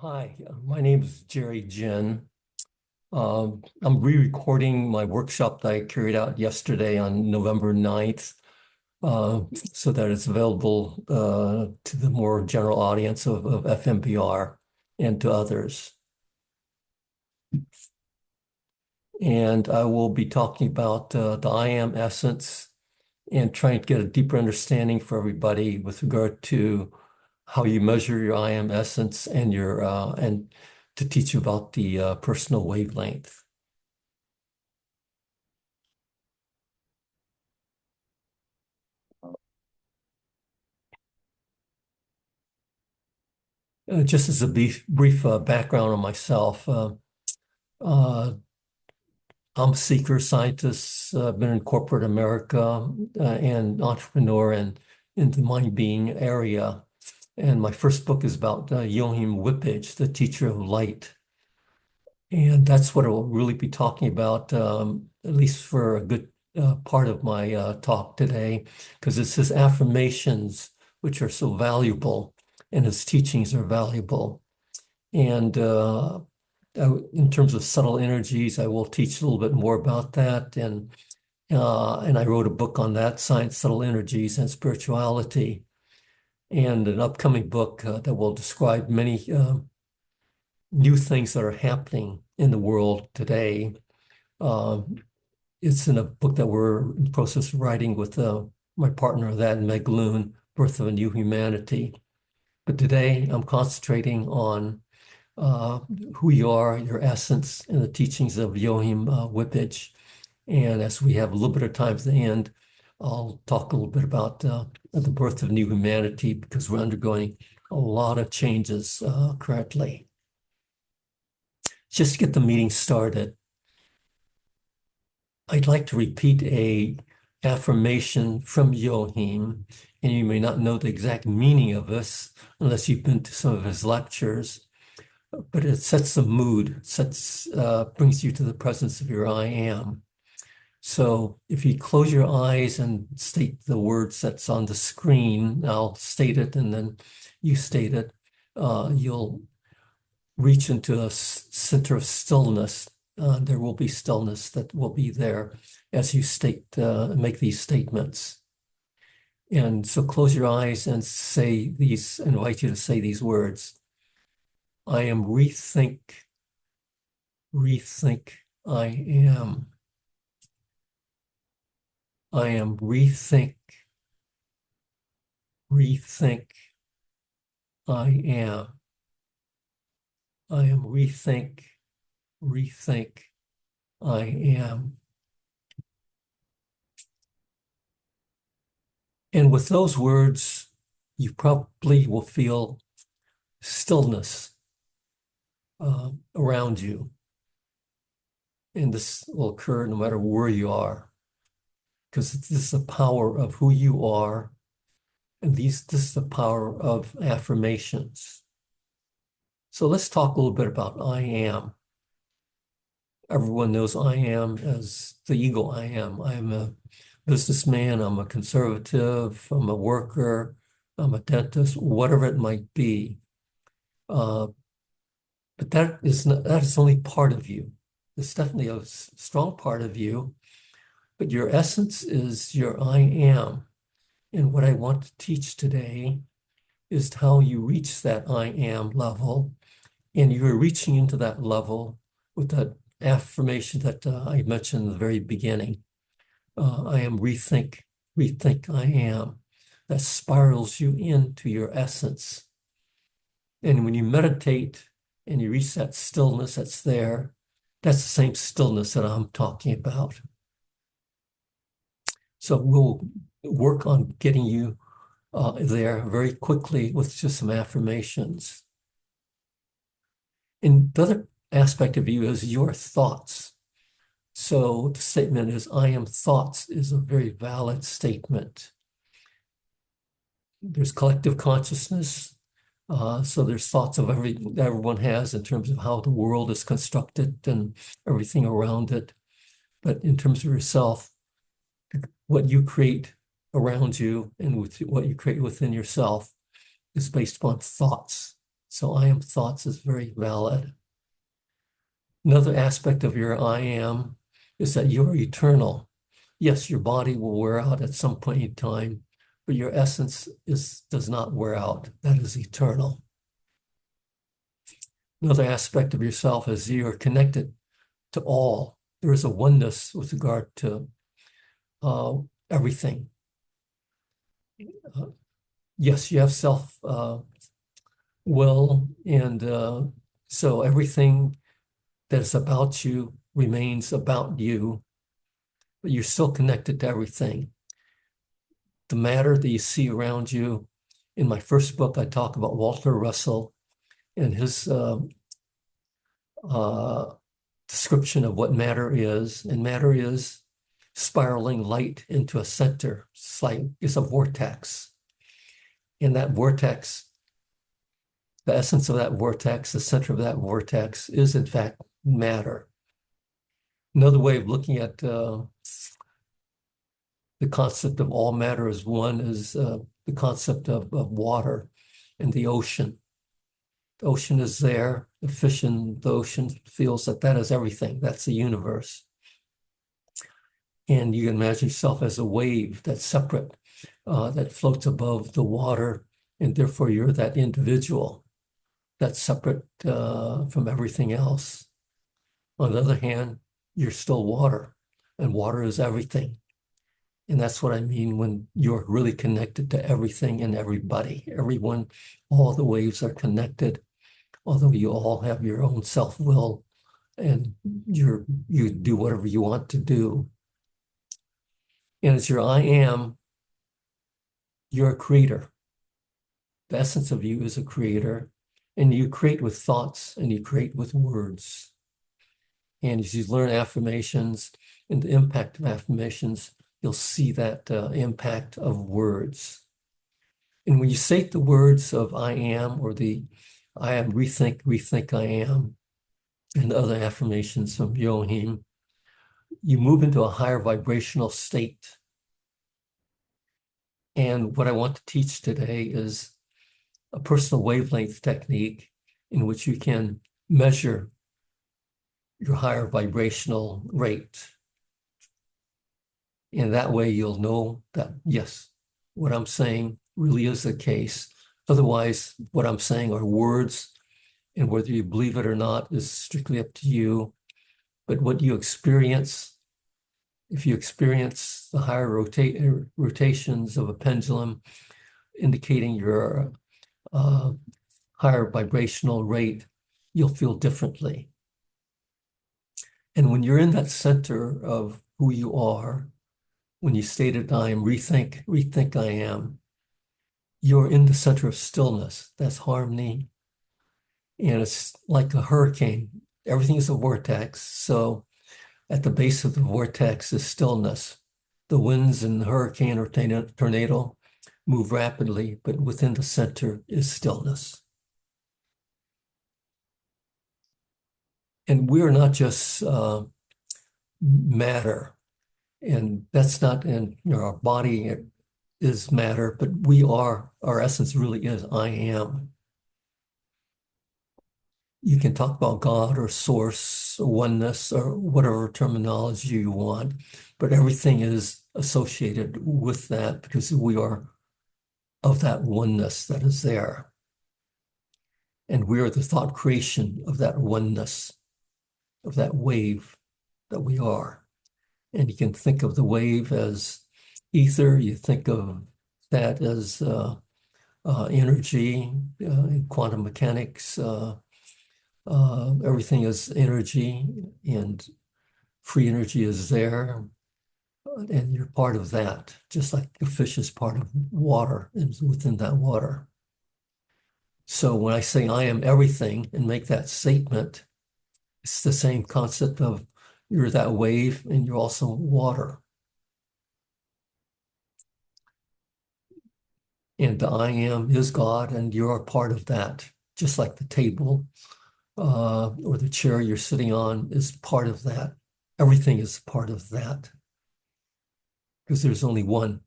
Hi, my name is Jerry Jin. I'm re-recording my workshop that I carried out yesterday on November 9th, so that it's available to the more general audience of FMBR and to others. And I will be talking about the I am essence and trying to get a deeper understanding for everybody with regard to how you measure your I am essence and and to teach you about the personal wavelength. Just as a brief background on myself, uh, I'm a seeker scientist, been in corporate America and entrepreneur in the mind being area. And my first book is about Joachim, the teacher of light. And that's what I'll really be talking about, at least for a good part of my talk today, because it's his affirmations which are so valuable and his teachings are valuable. And in terms of subtle energies, I will teach a little bit more about that. And I wrote a book on that, Science, Subtle Energies, and Spirituality, and an upcoming book that will describe many new things that are happening in the world today. Uh, it's in a book that we're in the process of writing with my partner, that Meg Loon, Birth of a New Humanity. But today I'm concentrating on uh, who you are, your essence, and the teachings of Joachim Whippage. And as we have a little bit of time at the end, I'll talk a little bit about the birth of new humanity because we're undergoing a lot of changes currently. Just to get the meeting started, I'd like to repeat a affirmation from Joachim, and you may not know the exact meaning of this unless you've been to some of his lectures. But it sets the mood, brings you to the presence of your I am. So if you close your eyes and state the words that's on the screen, I'll state it and then you state it, you'll reach into a center of stillness. There will be stillness that will be there as you make these statements. And so close your eyes and invite you to say these words. I am rethink, I am. I am rethink, I am. I am rethink, I am. And with those words, you probably will feel stillness around you. And this will occur no matter where you are, because this is the power of who you are. And this is the power of affirmations. So let's talk a little bit about I am. Everyone knows I am as the ego I am. I am a businessman, I'm a conservative, I'm a worker, I'm a dentist, whatever it might be. But that is only part of you. It's definitely a strong part of you, but your essence is your I am. And what I want to teach today is how you reach that I am level. And you're reaching into that level with that affirmation that I mentioned in the very beginning. I am rethink I am. That spirals you into your essence. And when you meditate and you reach that stillness that's there, that's the same stillness that I'm talking about. So we'll work on getting you there very quickly with just some affirmations. And the other aspect of you is your thoughts. So the statement is, I am thoughts is a very valid statement. There's collective consciousness. So there's thoughts of everyone has in terms of how the world is constructed and everything around it. But in terms of yourself, what you create around you and what you create within yourself is based upon thoughts. So I am thoughts is very valid. Another aspect of your I am is that you are eternal. Yes, your body will wear out at some point in time, but your essence does not wear out. That is eternal. Another aspect of yourself is you are connected to all. There is a oneness with regard to everything. Yes, you have self will, and so everything that is about you remains about you, but you're still connected to everything. The matter that you see around you. In my first book, I talk about Walter Russell and his description of what matter is. And matter is spiraling light into a center. It's a vortex. And that vortex, the essence of that vortex, the center of that vortex is in fact matter. Another way of looking at the concept of all matter as one is the concept of water and the ocean. The ocean is there. The fish in the ocean feels that that is everything. That's the universe. And you can imagine yourself as a wave that's separate, that floats above the water, and therefore you're that individual that's separate from everything else. On the other hand, you're still water, and water is everything. And that's what I mean when you're really connected to everything and everybody. Everyone, all the waves are connected, although you all have your own self-will and you do whatever you want to do. And as your I am, you're a creator. The essence of you is a creator, and you create with thoughts and you create with words. And as you learn affirmations and the impact of affirmations, you'll see that impact of words. And when you say the words of I am, or the I am, rethink I am, and the other affirmations from Joachim, you move into a higher vibrational state. And what I want to teach today is a personal wavelength technique in which you can measure your higher vibrational rate. And that way you'll know that, yes, what I'm saying really is the case. Otherwise, what I'm saying are words, and whether you believe it or not is strictly up to you. But what you experience, if you experience the higher rotations of a pendulum indicating your higher vibrational rate, you'll feel differently. And when you're in that center of who you are, when you stated I am, rethink I am, you're in the center of stillness. That's harmony. And it's like a hurricane. Everything is a vortex. So at the base of the vortex is stillness. The winds in the hurricane or tornado move rapidly, but within the center is stillness. And we're not just matter. And that's not in our body is matter, but we are, our essence really is I am. You can talk about God or source or oneness or whatever terminology you want, but everything is associated with that because we are of that oneness that is there. And we are the thought creation of that oneness, of that wave that we are. And you can think of the wave as ether. You think of that as energy in quantum mechanics. Everything is energy, and free energy is there, and you're part of that, just like a fish is part of water and within that water. So when I say I am everything and make that statement, it's the same concept of you're that wave and you're also water. And the I am is God, and you're a part of that, just like the table or the chair you're sitting on is part of that. Everything is part of that because there's only one.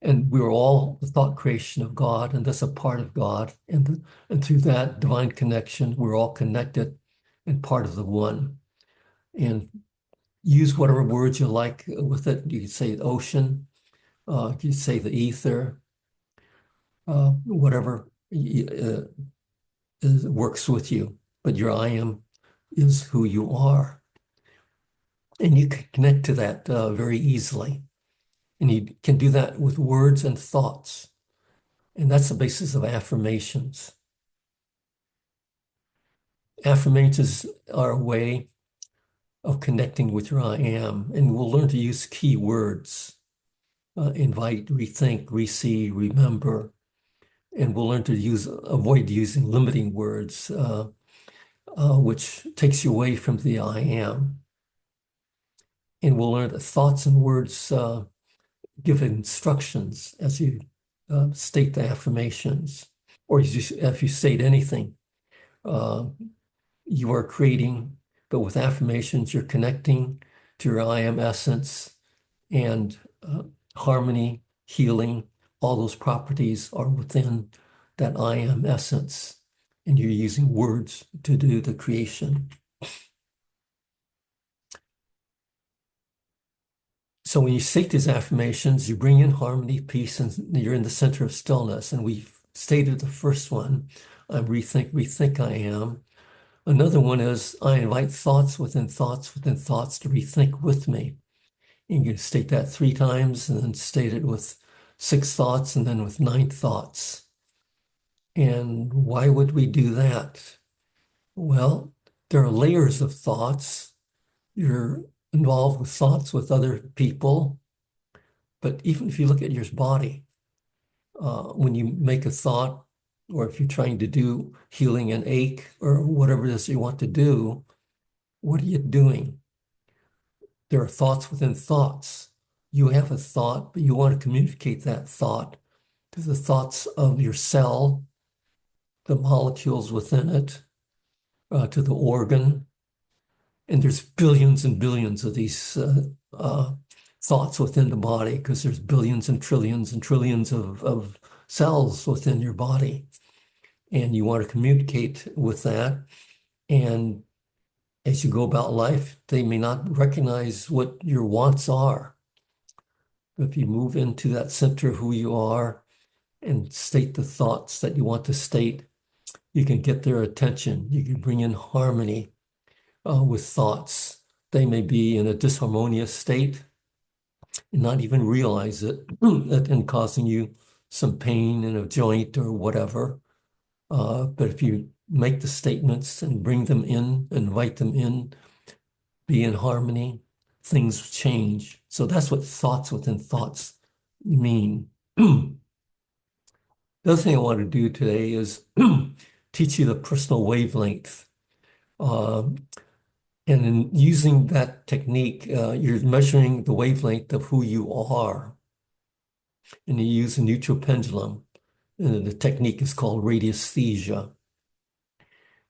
And we're all the thought creation of God, and that's a part of God. And through that divine connection, we're all connected and part of the one. And use whatever words you like with it. You can say the ocean, you can say the ether, whatever works with you. But your I am is who you are. And you can connect to that very easily. And you can do that with words and thoughts. And that's the basis of affirmations. Affirmations are a way of connecting with your I am. And we'll learn to use key words, invite, rethink, receive, remember. And we'll learn to avoid using limiting words, which takes you away from the I am. And we'll learn that thoughts and words give instructions as you state the affirmations, or if you state anything, you are creating, but with affirmations, you're connecting to your I am essence, and harmony, healing, all those properties are within that I am essence. And you're using words to do the creation. So when you state these affirmations, you bring in harmony, peace, and you're in the center of stillness. And we've stated the first one, I'm rethink I am. Another one is I invite thoughts within thoughts within thoughts to rethink with me. And you can state that 3 times and then state it with 6 thoughts and then with 9 thoughts. And why would we do that? Well, there are layers of thoughts. You're involved with thoughts with other people. But even if you look at your body, when you make a thought, or if you're trying to do healing an ache or whatever it is you want to do, what are you doing? There are thoughts within thoughts. You have a thought, but you want to communicate that thought to the thoughts of your cell, the molecules within it, to the organ. And there's billions and billions of these thoughts within the body, because there's billions and trillions of cells within your body. And you want to communicate with that. And as you go about life, they may not recognize what your wants are. If you move into that center of who you are and state the thoughts that you want to state, you can get their attention. You can bring in harmony with thoughts. They may be in a disharmonious state and not even realize it and causing you some pain in a joint or whatever. But if you make the statements and bring them in, invite them in, be in harmony, things change. So that's what thoughts within thoughts mean. The other thing I want to do today is teach you the personal wavelength. And in using that technique, you're measuring the wavelength of who you are. And you use a neutral pendulum. And the technique is called radiesthesia.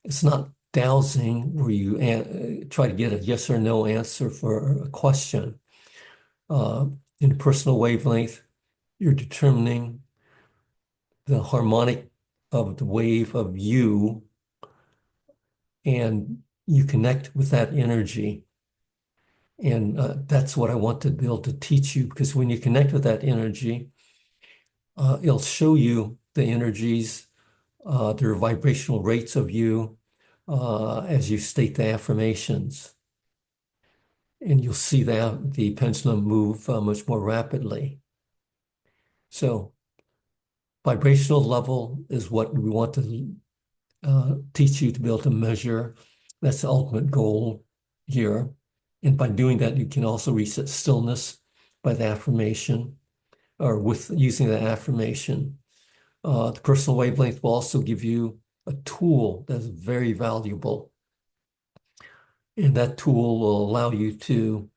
It's not dowsing where you try to get a yes or no answer for a question. In personal wavelength, you're determining the harmonic of the wave of you, and you connect with that energy. And that's what I want to be able to teach you, because when you connect with that energy, it'll show you the energies, their vibrational rates of you as you state the affirmations. And you'll see that the pendulum move much more rapidly. So vibrational level is what we want to teach you to be able to measure. That's the ultimate goal here. And by doing that, you can also reset stillness by the affirmation or with using the affirmation. The personal wavelength will also give you a tool that's very valuable. And that tool will allow you to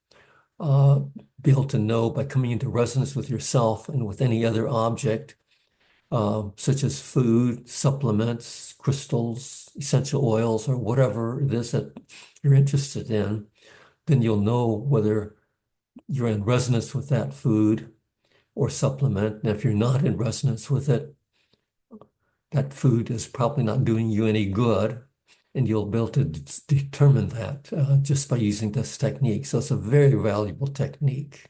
be able to know by coming into resonance with yourself and with any other object, such as food, supplements, crystals, essential oils, or whatever it is that you're interested in. Then you'll know whether you're in resonance with that food or supplement. And if you're not in resonance with it, that food is probably not doing you any good. And you'll be able to determine that just by using this technique. So it's a very valuable technique.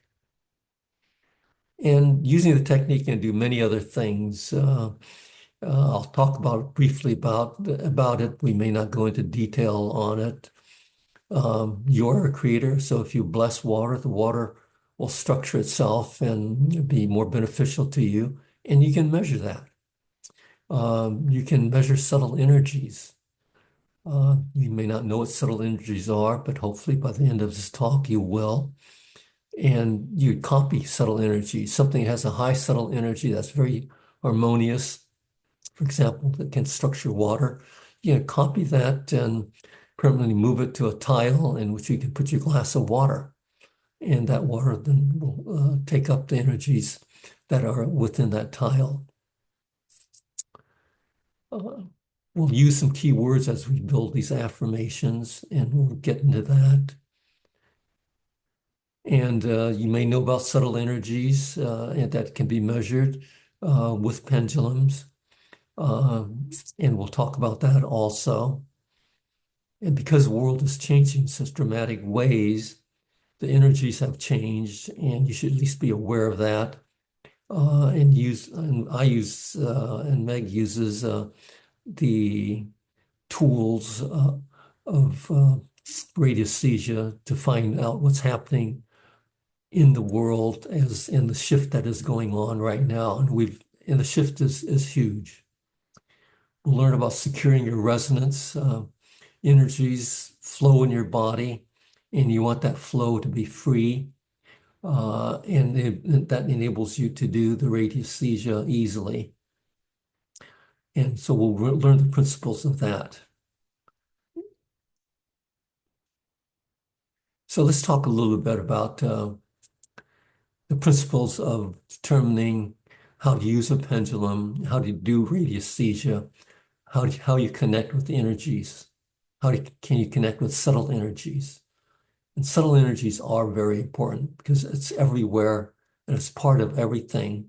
And using the technique, you can do many other things. I'll talk about briefly about it. We may not go into detail on it. You're a creator, so if you bless water, the water will structure itself and be more beneficial to you, and you can measure that. You can measure subtle energies. You may not know what subtle energies are, but hopefully by the end of this talk you will. And you copy subtle energy. Something has a high subtle energy that's very harmonious, for example, that can structure water. You can copy that and permanently move it to a tile in which you can put your glass of water. And that water then will take up the energies that are within that tile. We'll use some key words as we build these affirmations, and we'll get into that. And you may know about subtle energies and that can be measured with pendulums. And we'll talk about that also. And because the world is changing in such dramatic ways, the energies have changed, and you should at least be aware of that. And I use, and Meg uses the tools of radiesthesia to find out what's happening in the world as in the shift that is going on right now. And the shift is huge. We'll learn about securing your resonance. Energies flow in your body, and you want that flow to be free. And that enables you to do the radiesthesia easily. And so we'll learn the principles of that. So let's talk a little bit about the principles of determining how to use a pendulum, how to do radiesthesia, how you connect with the energies, can you connect with subtle energies. And subtle energies are very important because it's everywhere and it's part of everything.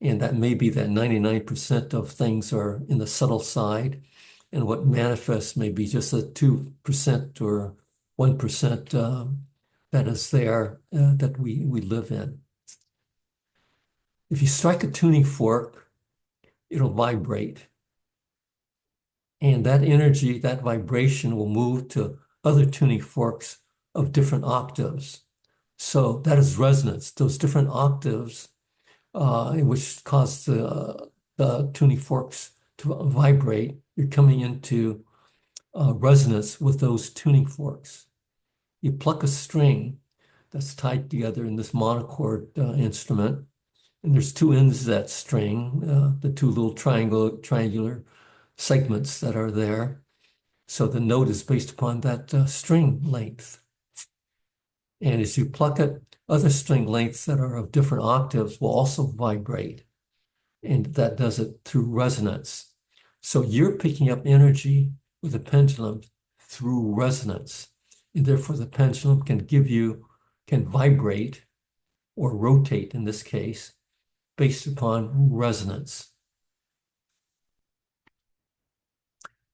And that may be that 99% of things are in the subtle side, and what manifests may be just a 2% or 1% that is there that we live in. If you strike a tuning fork, it'll vibrate. And that energy, that vibration will move to other tuning forks of different octaves. So that is resonance, those different octaves which cause the tuning forks to vibrate. You're coming into resonance with those tuning forks. You pluck a string that's tied together in this monochord instrument, and there's two ends of that string, the two little triangular segments that are there. So the note is based upon that string length. And as you pluck it, other string lengths that are of different octaves will also vibrate. And that does it through resonance. So you're picking up energy with a pendulum through resonance. And therefore the pendulum can vibrate or rotate in this case based upon resonance.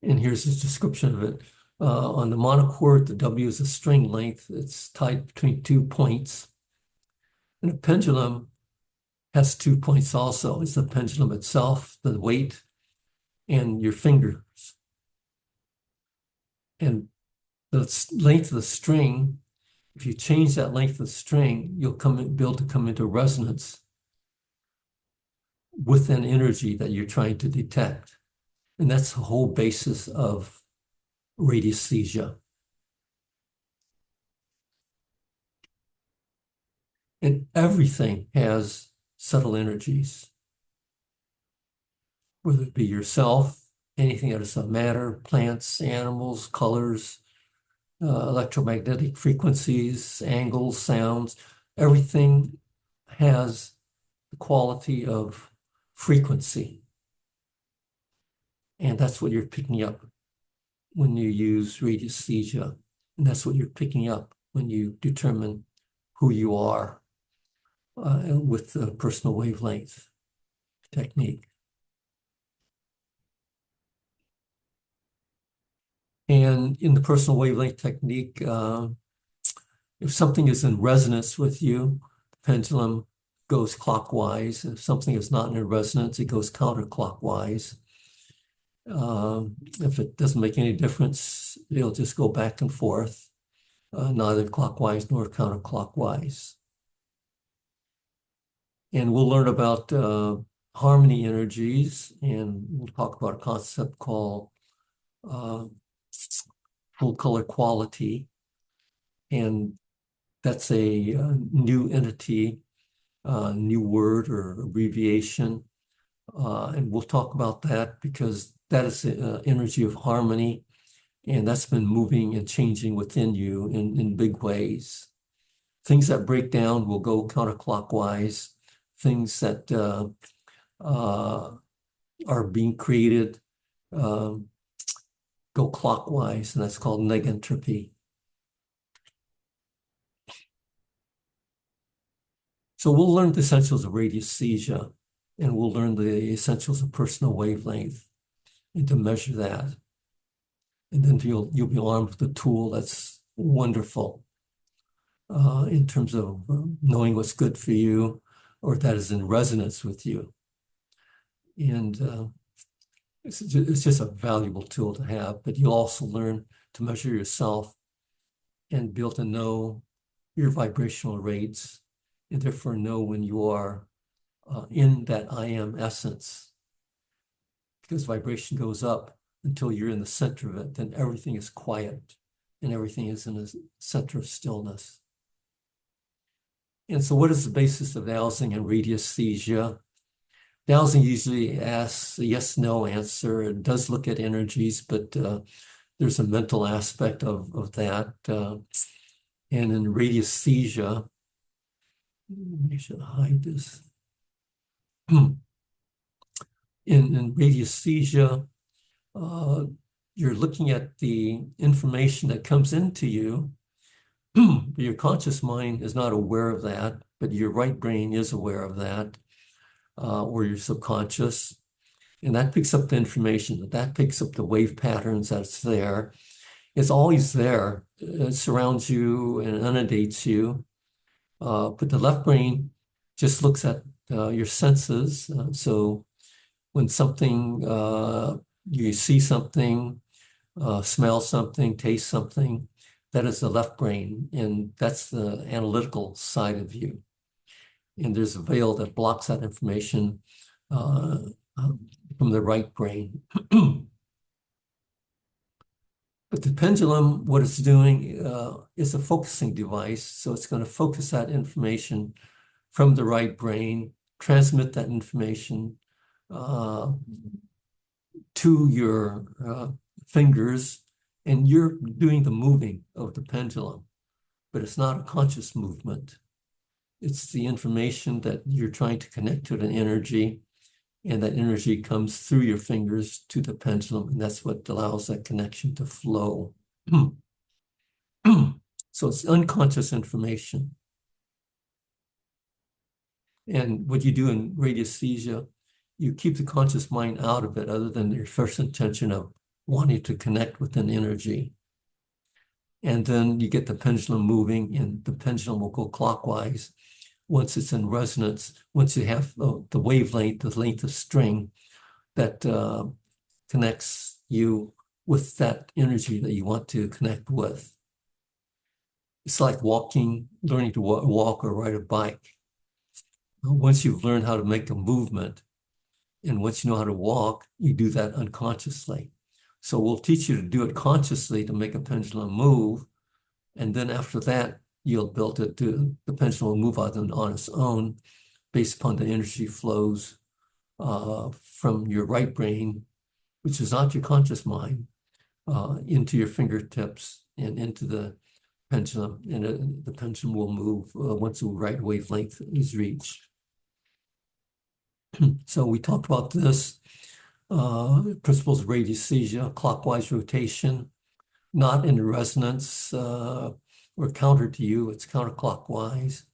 And here's a description of it. On the monochord, the W is a string length. It's tied between 2 points. And a pendulum has 2 points also. It's the pendulum itself, the weight, and your fingers. And the length of the string, if you change that length of the string, you'll be able to come into resonance with an energy that you're trying to detect. And that's the whole basis of radiesthesia. And everything has subtle energies, whether it be yourself, anything that is of matter, plants, animals, colors, electromagnetic frequencies, angles, sounds. Everything has the quality of frequency. And that's what you're picking up when you use radiesthesia. And that's what you're picking up when you determine who you are. with the personal wavelength technique. And in the personal wavelength technique, if something is in resonance with you, the pendulum goes clockwise. If something is not in resonance, it goes counterclockwise. If it doesn't make any difference, it'll just go back and forth, neither clockwise nor counterclockwise. And we'll learn about harmony energies, and we'll talk about a concept called uh, full color quality. And that's a new entity, new word or abbreviation. And we'll talk about that because that is the energy of harmony. And that's been moving and changing within you in big ways. Things that break down will go counterclockwise. Things that are being created go clockwise, and that's called negentropy. So we'll learn the essentials of radiesthesia, and we'll learn the essentials of personal wavelength, and to measure that. And then you'll be armed with a tool that's wonderful in terms of knowing what's good for you or that is in resonance with you. And it's just a valuable tool to have, but you'll also learn to measure yourself and be able to know your vibrational rates and therefore know when you are in that I am essence. Because vibration goes up until you're in the center of it, then everything is quiet and everything is in a center of stillness. And so what is the basis of dowsing and radiesthesia? Dowsing usually asks a yes/no answer. It does look at energies, but there's a mental aspect of that. And in radiesthesia, I should hide this. In radiesthesia, you're looking at the information that comes into you. Your conscious mind is not aware of that, but your right brain is aware of that, or your subconscious. And that picks up the information, that picks up the wave patterns that's there. It's always there. It surrounds you and inundates you. But the left brain just looks at your senses. So when something, you see something, smell something, taste something, that is the left brain, and that's the analytical side of you. And there's a veil that blocks that information from the right brain. But the pendulum, what it's doing is a focusing device. So it's going to focus that information from the right brain, transmit that information to your fingers, and you're doing the moving of the pendulum, but it's not a conscious movement. It's the information that you're trying to connect to an energy, and that energy comes through your fingers to the pendulum, and that's what allows that connection to flow. So it's unconscious information. And what you do in radiesthesia, you keep the conscious mind out of it other than your first intention of wanting to connect with an energy. And then you get the pendulum moving, and the pendulum will go clockwise once it's in resonance, once you have the wavelength, the length of string that connects you with that energy that you want to connect with. It's like walking, learning to walk or ride a bike. Once you've learned how to make a movement, and once you know how to walk, you do that unconsciously. So we'll teach you to do it consciously to make a pendulum move. And then after that, you'll build it to the pendulum will move on its own based upon the energy flows from your right brain, which is not your conscious mind, into your fingertips and into the pendulum. And the pendulum will move once the right wavelength is reached. So we talked about this, principles of radiesthesia, clockwise rotation, not in resonance or counter to you, it's counterclockwise.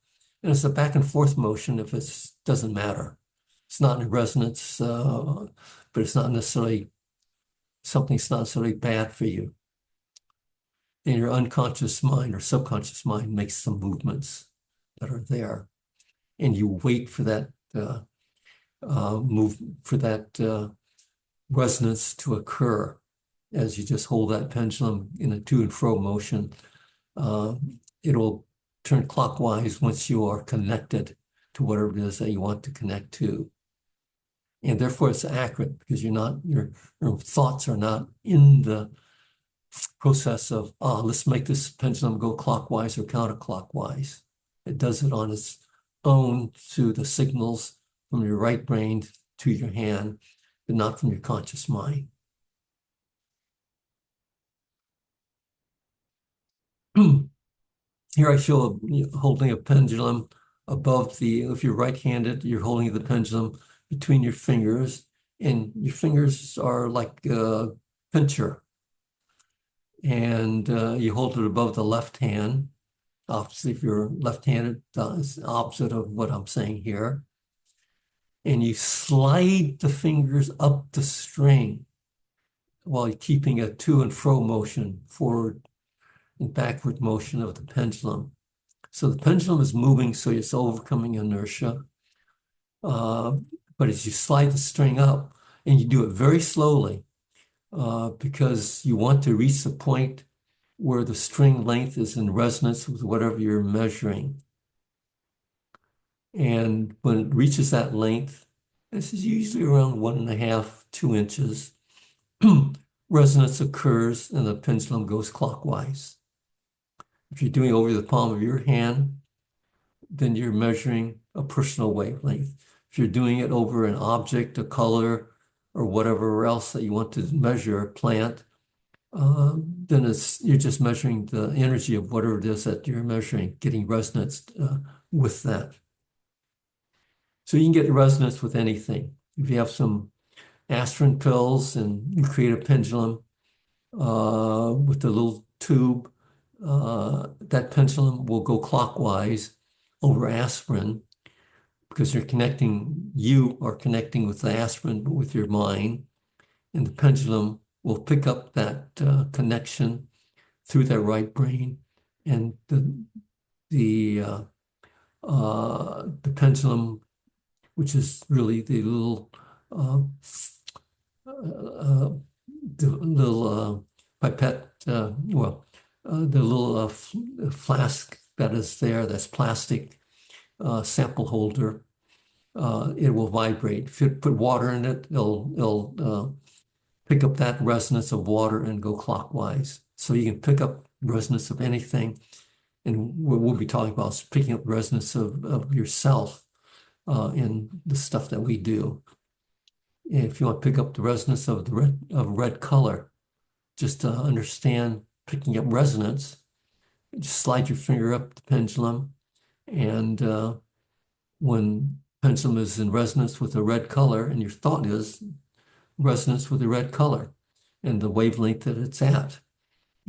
And it's a back and forth motion if it doesn't matter. It's not in resonance, but it's not necessarily something that's not necessarily bad for you. And your unconscious mind or subconscious mind makes some movements that are there. And you wait for that resonance to occur as you just hold that pendulum in a to and fro motion. It'll turn clockwise once you are connected to whatever it is that you want to connect to. And therefore it's accurate because your thoughts are not in the process of, let's make this pendulum go clockwise or counterclockwise. It does it on its own through the signals from your right brain to your hand, but not from your conscious mind. Here I show holding a pendulum above if you're right-handed, you're holding the pendulum between your fingers, and your fingers are like a pincher. And you hold it above the left hand. Obviously, if you're left-handed, it's the opposite of what I'm saying here. And you slide the fingers up the string while you're keeping a to and fro motion, forward and backward motion of the pendulum. So the pendulum is moving, so it's overcoming inertia. But as you slide the string up, and you do it very slowly, because you want to reach the point where the string length is in resonance with whatever you're measuring. And when it reaches that length, this is usually around 1.5, 2 inches, resonance occurs and the pendulum goes clockwise. If you're doing it over the palm of your hand, then you're measuring a personal wavelength. If you're doing it over an object, a color, or whatever else that you want to measure, a plant, then you're just measuring the energy of whatever it is that you're measuring, getting resonance with that. So you can get resonance with anything. If you have some aspirin pills and you create a pendulum with a little tube, that pendulum will go clockwise over aspirin because you are connecting with the aspirin, but with your mind, and the pendulum will pick up that connection through that right brain, and the pendulum, which is really the little pipette, the little flask that is there, that's plastic, sample holder. It will vibrate. If you put water in it, it'll pick up that resonance of water and go clockwise. So you can pick up resonance of anything. And what we'll be talking about is picking up resonance of yourself in the stuff that we do. If you want to pick up the resonance of red color, just to understand picking up resonance, just slide your finger up the pendulum, and when pendulum is in resonance with a red color, and your thought is resonance with the red color and the wavelength that it's at.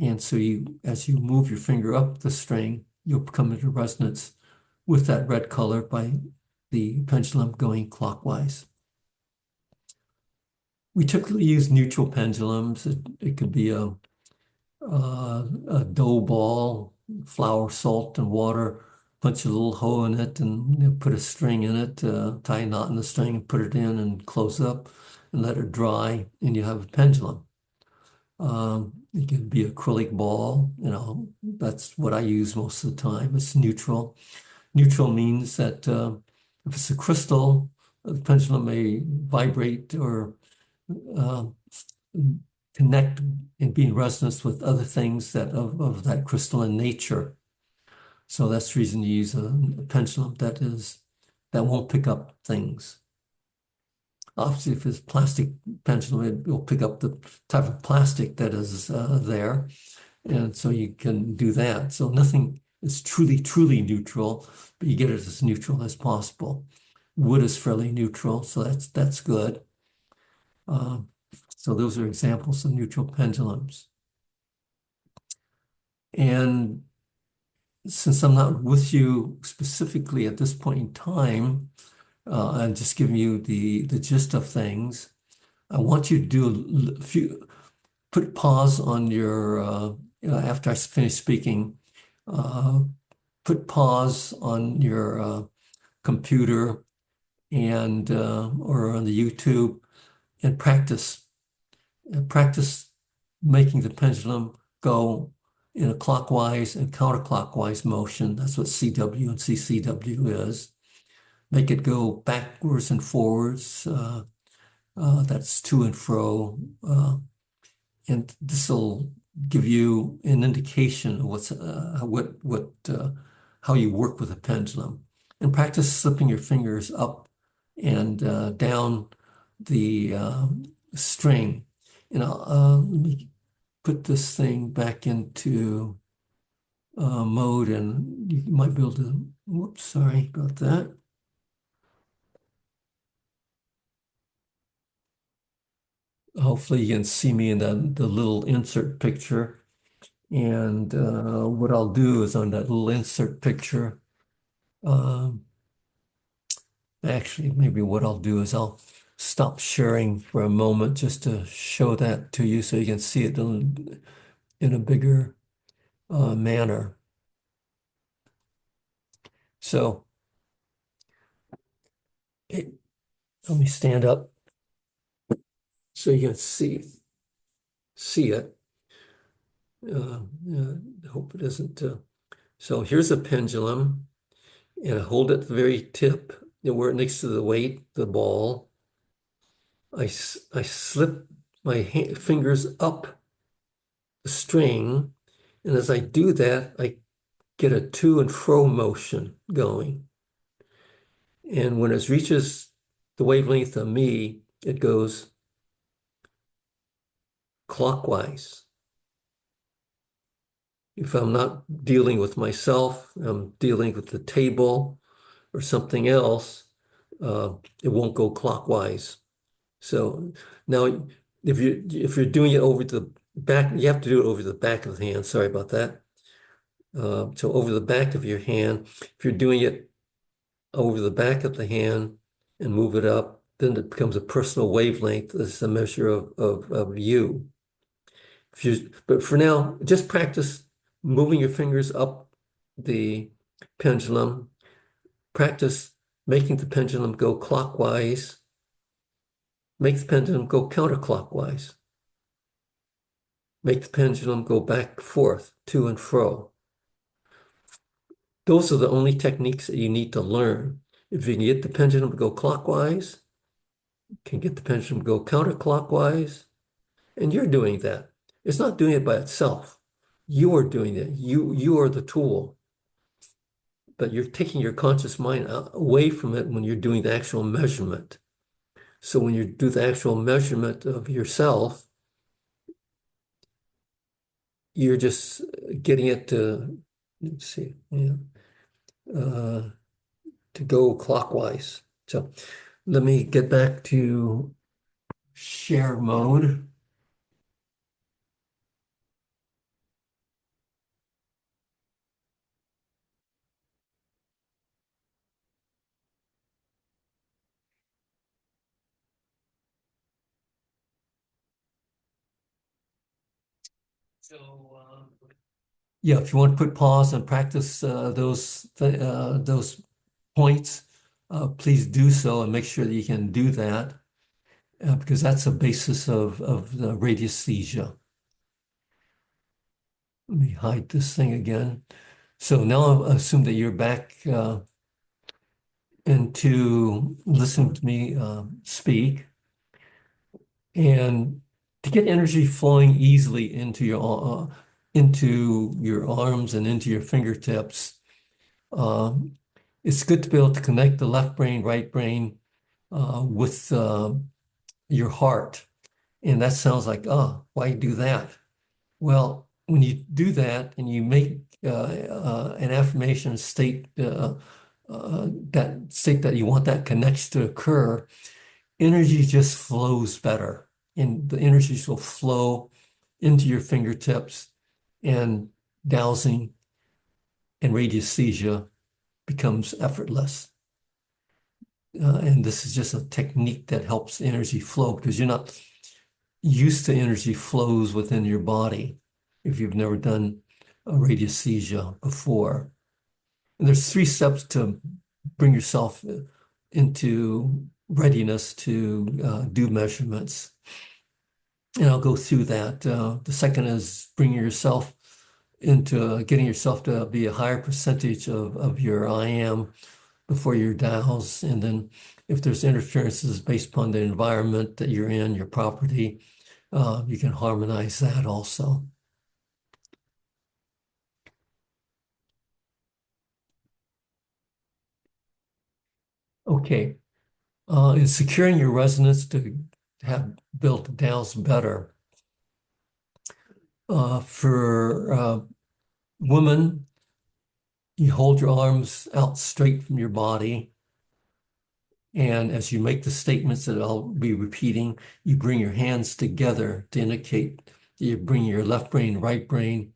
And so as you move your finger up the string, you'll come into resonance with that red color by the pendulum going clockwise. We typically use neutral pendulums. It could be a dough ball, flour, salt, and water, punch a little hole in it and put a string in it, tie a knot in the string, and put it in and close up and let it dry, and you have a pendulum. It can be acrylic ball, that's what I use most of the time. It's neutral. Neutral means that if it's a crystal, the pendulum may vibrate or connect and be in resonance with other things that of that crystalline nature. So that's the reason you use a pendulum that won't pick up things. Obviously, if it's plastic pendulum, it will pick up the type of plastic that is there. And so you can do that. So nothing is truly, truly neutral, but you get it as neutral as possible. Wood is fairly neutral, so that's good. So those are examples of neutral pendulums. And since I'm not with you specifically at this point in time, I'm just giving you the gist of things. I want you to do a few, put pause on your, after I finish speaking, uh, put pause on your computer and or on the YouTube and practice making the pendulum go in a clockwise and counterclockwise motion. That's what CW and CCW is. Make it go backwards and forwards. That's to and fro. And this will give you an indication of how you work with a pendulum. And practice slipping your fingers up and down the string. And let me put this thing back into mode, and you might be able to. Whoops, sorry about that. Hopefully, you can see me in the little insert picture. And what I'll do is on that little insert picture, um, actually, maybe what I'll do is I'll stop sharing for a moment just to show that to you so you can see it in a bigger manner. So let me stand up so you can see it. I hope it isn't. So here's a pendulum, and I hold it at the very tip, and where next to the weight, the ball. I slip my fingers up the string, and as I do that, I get a to and fro motion going. And when it reaches the wavelength of me, it goes clockwise. If I'm not dealing with myself, I'm dealing with the table or something else, it won't go clockwise. So now if you're doing it over the back, you have to do it over the back of the hand. Sorry about that. So over the back of your hand, if you're doing it over the back of the hand and move it up, then it becomes a personal wavelength. This is a measure of you. But for now, just practice moving your fingers up the pendulum. Practice making the pendulum go clockwise. Make the pendulum go counterclockwise. Make the pendulum go back and forth, to and fro. Those are the only techniques that you need to learn. If you can get the pendulum to go clockwise, can get the pendulum to go counterclockwise, and you're doing that. It's not doing it by itself. You are doing it. You are the tool. But you're taking your conscious mind away from it when you're doing the actual measurement. So when you do the actual measurement of yourself, you're just getting it to, let's see, yeah, to go clockwise. So let me get back to share mode. So yeah, if you want to put pause and practice those points, please do so and make sure that you can do that because that's the basis of the radiesthesia. Let me hide this thing again. So now I assume that you're back into listening to me speak. And to get energy flowing easily into your arms and into your fingertips, uh, it's good to be able to connect the left brain, right brain with your heart. And that sounds like, oh, why do that? Well, when you do that and you make an affirmation that state that you want that connection to occur, energy just flows better. And the energies will flow into your fingertips and dowsing and radiesthesia becomes effortless. And this is just a technique that helps energy flow because you're not used to energy flows within your body if you've never done a radiesthesia before. And there's 3 steps to bring yourself into readiness to do measurements. And I'll go through that. The second is bringing yourself into getting yourself to be a higher percentage of your I am before your DAOs. And then if there's interferences based upon the environment that you're in, your property, you can harmonize that also. Okay. In securing your resonance to have built DAOs better. For women, you hold your arms out straight from your body. And as you make the statements that I'll be repeating, you bring your hands together to indicate that you bring your left brain, right brain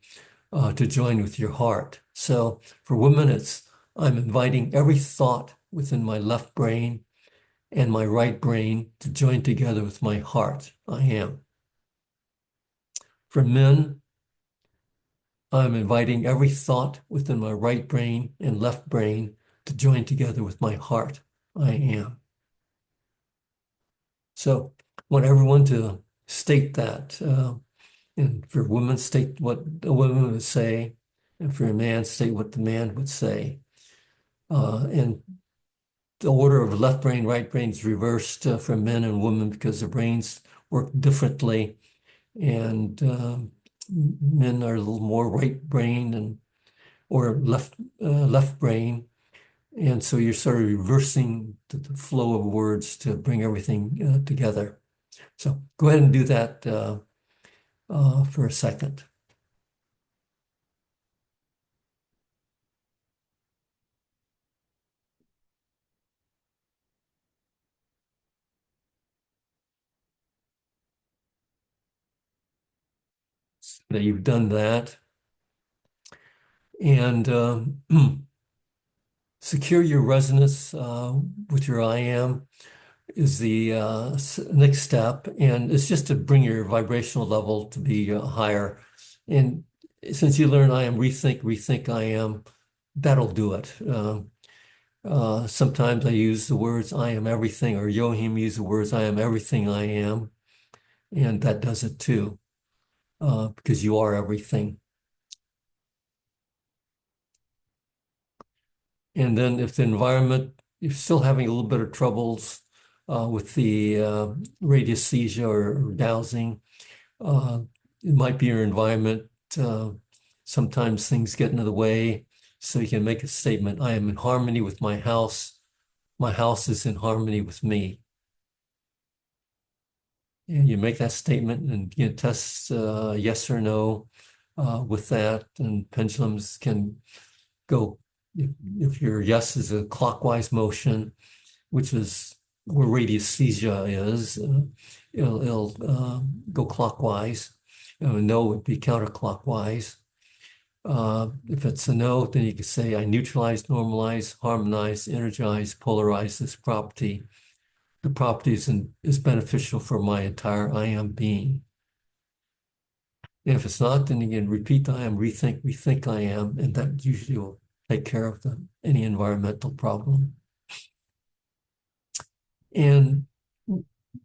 to join with your heart. So for women, it's I'm inviting every thought within my left brain and my right brain to join together with my heart. I am. For men, I'm inviting every thought within my right brain and left brain to join together with my heart. I am. So I want everyone to state that. And for women, state what a woman would say. And for a man, state what the man would say. And the order of left brain, right brain is reversed for men and women because the brains work differently. And men are a little more right brain and or left brain. And so you're sort of reversing the flow of words to bring everything together. So go ahead and do that for a second. So that you've done that. And secure your resonance with your I am is the next step. And it's just to bring your vibrational level to be higher. And since you learn I am, rethink I am, that'll do it. Sometimes I use the words I am everything, or Joachim used the words I am everything I am. And that does it too, because you are everything. And then if the environment, you're still having a little bit of troubles with the radiesthesia or dowsing, it might be your environment. Sometimes things get into the way. So you can make a statement, I am in harmony with my house. My house is in harmony with me. And you make that statement and you test yes or no with that. And pendulums can go, if your yes is a clockwise motion, which is where radiesthesia is, it'll go clockwise. No would be counterclockwise. If it's a no, then you can say, I neutralize, normalize, harmonize, energize, polarize this property. The property is beneficial for my entire I am being. And if it's not, then you can repeat I am, rethink I am, and that usually will take care of any environmental problem. And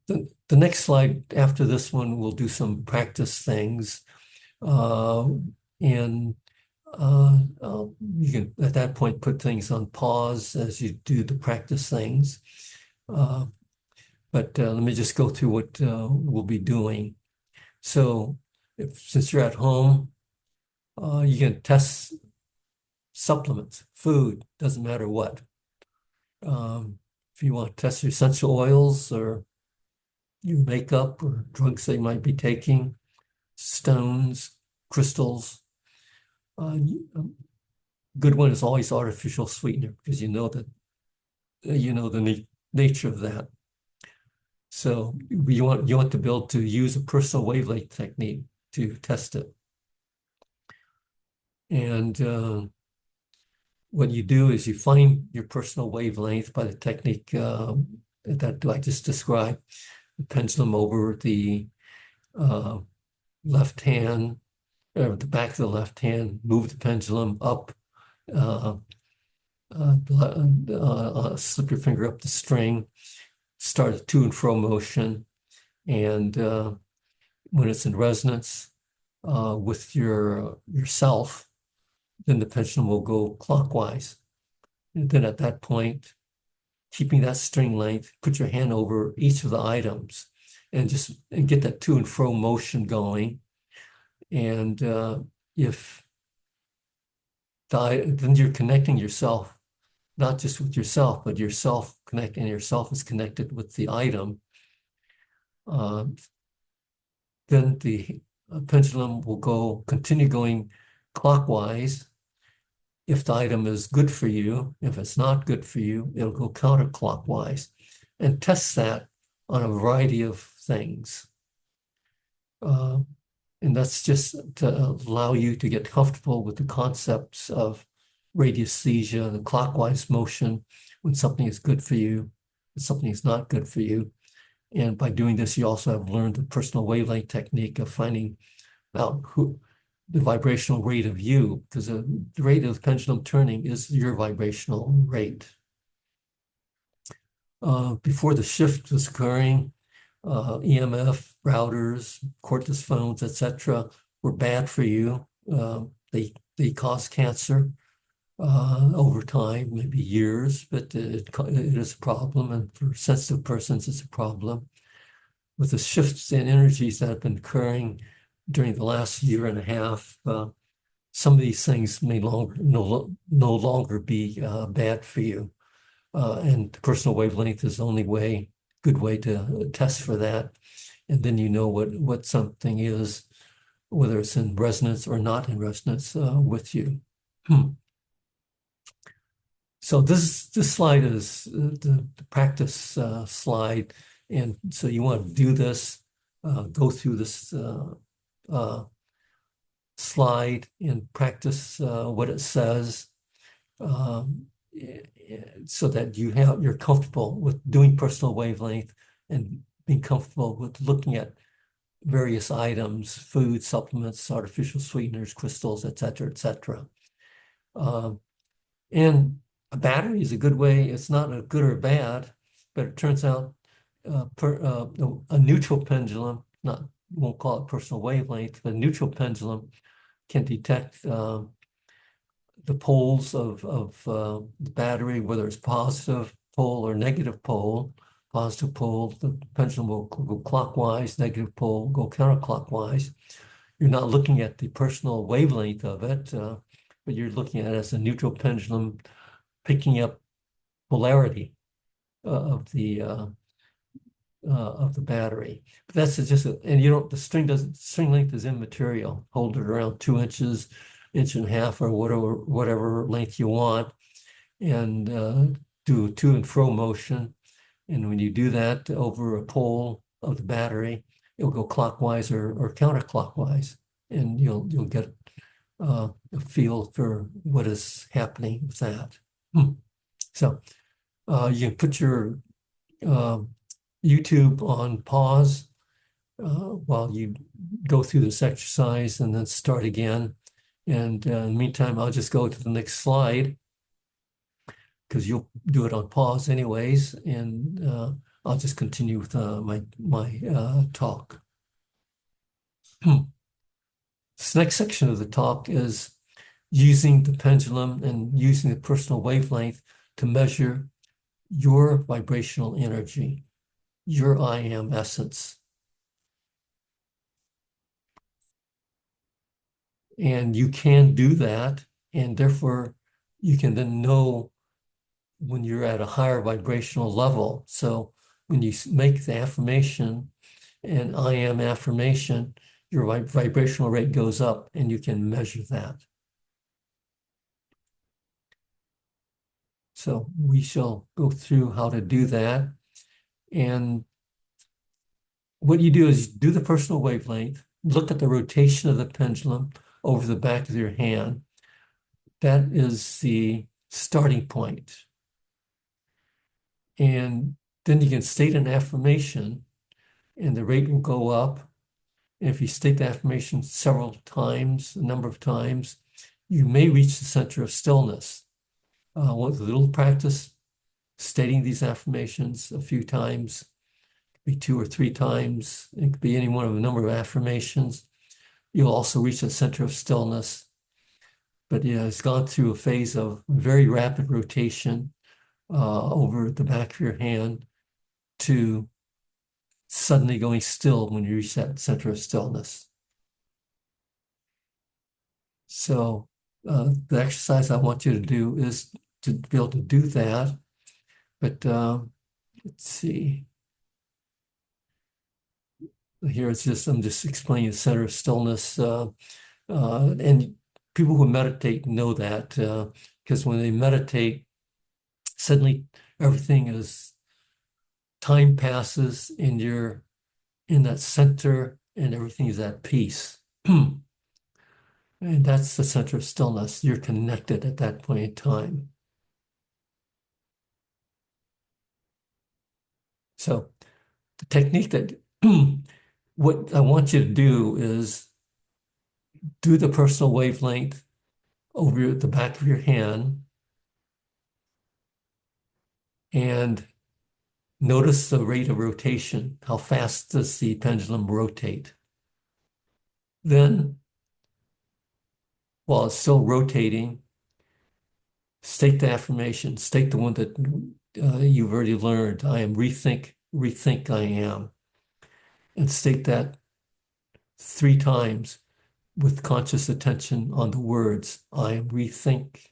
the next slide after this one, we'll do some practice things. And you can, at that point, put things on pause as you do the practice things. But let me just go through what we'll be doing. So since you're at home, you can test supplements, food, doesn't matter what. If you want to test your essential oils or your makeup or drugs they might be taking, stones, crystals. Good one is always artificial sweetener because you know that you know the nature of that. So you want to be able to use a personal wavelength technique to test it. And what you do is you find your personal wavelength by the technique that I just described. The pendulum over the uh, left hand, or the back of the left hand, move the pendulum up, uh, slip your finger up the string, start a to and fro motion, and when it's in resonance with yourself, then the pendulum will go clockwise. And then at that point, keeping that string length, put your hand over each of the items and get that to and fro motion going. And if then you're connecting yourself, not just with yourself, but yourself connecting yourself is connected with the item. Then the pendulum will continue going clockwise. If the item is good for you, if it's not good for you, it'll go counterclockwise, and test that on a variety of things. And that's just to allow you to get comfortable with the concepts of radiesthesia, the clockwise motion, when something is good for you, when something is not good for you. And by doing this, you also have learned the personal wavelength technique of finding out the vibrational rate of you, because the rate of the pendulum turning is your vibrational rate. Before the shift was occurring, EMF routers, cordless phones, etc., were bad for you. They cause cancer over time, maybe years, but it is a problem, and for sensitive persons, it's a problem. With the shifts in energies that have been occurring during the last year and a half, some of these things may no longer be bad for you. And personal wavelength is the only good way to test for that. And then you know what something is, whether it's in resonance or not in resonance with you. So this slide is the practice slide. And so you want to do this, go through this slide and practice what it says, so that you're comfortable with doing personal wavelength and being comfortable with looking at various items, food, supplements, artificial sweeteners, crystals, etc., etc. And a battery is a good way. It's not a good or bad, but it turns out a neutral pendulum, won't call it personal wavelength, but a neutral pendulum can detect the poles of the battery, whether it's positive pole or negative pole. Positive pole, the pendulum will go clockwise, negative pole go counterclockwise. You're not looking at the personal wavelength of it, but you're looking at it as a neutral pendulum picking up polarity of the battery. But that's just the string length is immaterial. Hold it around 2 inches, inch and a half, or whatever length you want, and do a to and fro motion. And when you do that over a pole of the battery, it'll go clockwise or counterclockwise, and you'll get a feel for what is happening with that. So you can put your YouTube on pause while you go through this exercise, and then start again. And in the meantime, I'll just go to the next slide, because you'll do it on pause anyways, and I'll just continue with my talk. This next section of the talk is using the pendulum and using the personal wavelength to measure your vibrational energy, your I am essence. And you can do that, and therefore you can then know when you're at a higher vibrational level. So when you make the affirmation, and I am affirmation, your vibrational rate goes up, and you can measure that. So we shall go through how to do that. And what you do is do the personal wavelength, look at the rotation of the pendulum over the back of your hand. That is the starting point. And then you can state an affirmation and the rate will go up. And if you state the affirmation several times, a number of times, you may reach the center of stillness. With a little practice, stating these affirmations a few times, it could be 2 or 3 times. It could be any one of a number of affirmations. You'll also reach the center of stillness. But it's gone through a phase of very rapid rotation over the back of your hand to suddenly going still when you reach that center of stillness. So the exercise I want you to do is to be able to do that. But let's see. Here it's just, I'm just explaining the center of stillness. And people who meditate know that because when they meditate, suddenly everything is, time passes and you're in that center and everything is at peace. And that's the center of stillness. You're connected at that point in time. So the technique that what I want you to do is do the personal wavelength over the back of your hand and notice the rate of rotation. How fast does the pendulum rotate? Then, while it's still rotating, state the affirmation, state the one that you've already learned. I am rethink, rethink I am. And state that 3 times with conscious attention on the words. I am rethink,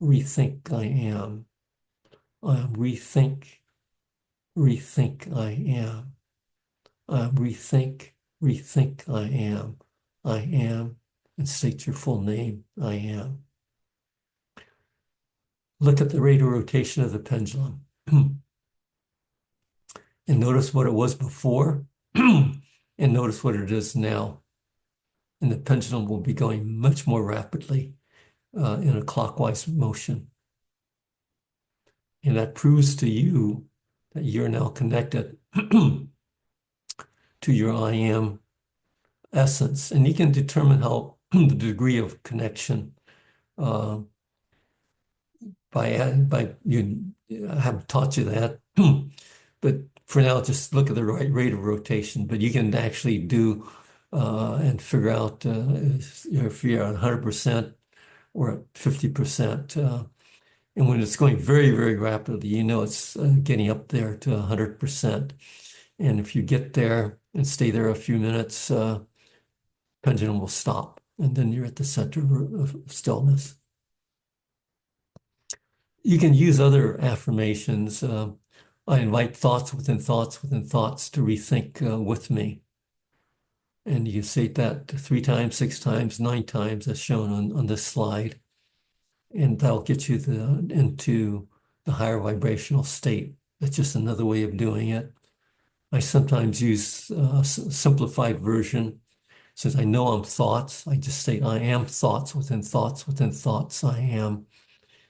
rethink I am. I am rethink, rethink I am. I am rethink, rethink I am. I am, and state your full name. I am. Look at the rate of rotation of the pendulum and notice what it was before and notice what it is now. And the pendulum will be going much more rapidly in a clockwise motion. And that proves to you that you're now connected to your I am essence. And you can determine how the degree of connection by you. I haven't taught you that, but for now, just look at the right rate of rotation. But you can actually do and figure out if you're at 100% or at 50%. And when it's going very, very rapidly, you know it's getting up there to 100%. And if you get there and stay there a few minutes, pendulum will stop. And then you're at the center of stillness. You can use other affirmations. I invite thoughts within thoughts within thoughts to rethink with me. And you say that 3 times, 6 times, 9 times as shown on this slide. And that'll get you into the higher vibrational state. That's just another way of doing it. I sometimes use a simplified version. Since I know I'm thoughts, I just say I am thoughts within thoughts within thoughts, I am.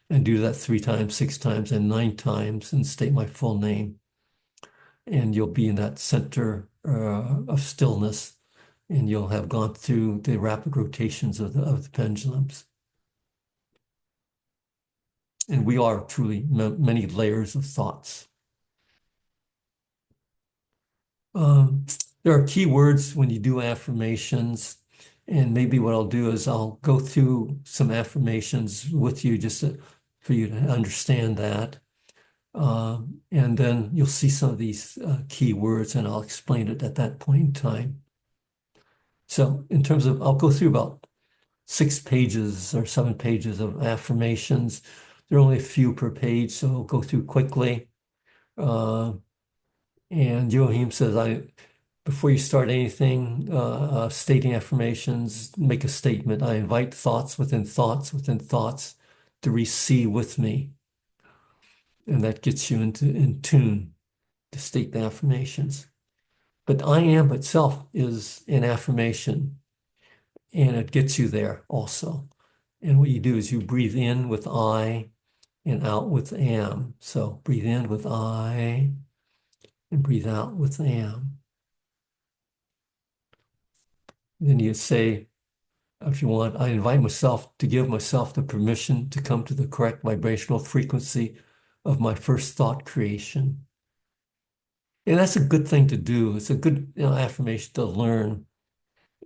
And do that 3 times, 6 times, and 9 times and state my full name. And you'll be in that center of stillness and you'll have gone through the rapid rotations of the pendulums. And we are truly many layers of thoughts. There are key words when you do affirmations. And maybe what I'll do is I'll go through some affirmations with you just for you to understand that. And then you'll see some of these key words and I'll explain it at that point in time. So in terms of, I'll go through about 6 pages or 7 pages of affirmations. There are only a few per page, so I'll go through quickly. And Joachim says, before you start anything, stating affirmations, make a statement. I invite thoughts within thoughts within thoughts to receive with me. And that gets you in tune to state the affirmations. But I am itself is an affirmation, and it gets you there also. And what you do is you breathe in with I and out with am. So breathe in with I and breathe out with am. Then you say, if you want, I invite myself to give myself the permission to come to the correct vibrational frequency of my first thought creation. And that's a good thing to do. It's a good affirmation to learn,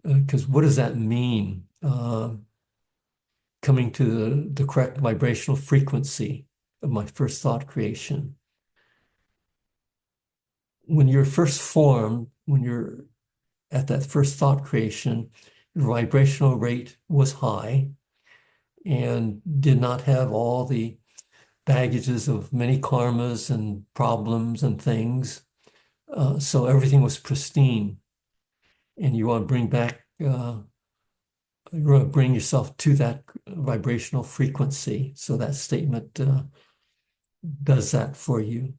because what does that mean? Coming to the correct vibrational frequency of my first thought creation. When you're first formed, when you're at that first thought creation, your vibrational rate was high and did not have all the baggages of many karmas and problems and things. So everything was pristine. And you want to bring back, you want to bring yourself to that vibrational frequency. So that statement does that for you.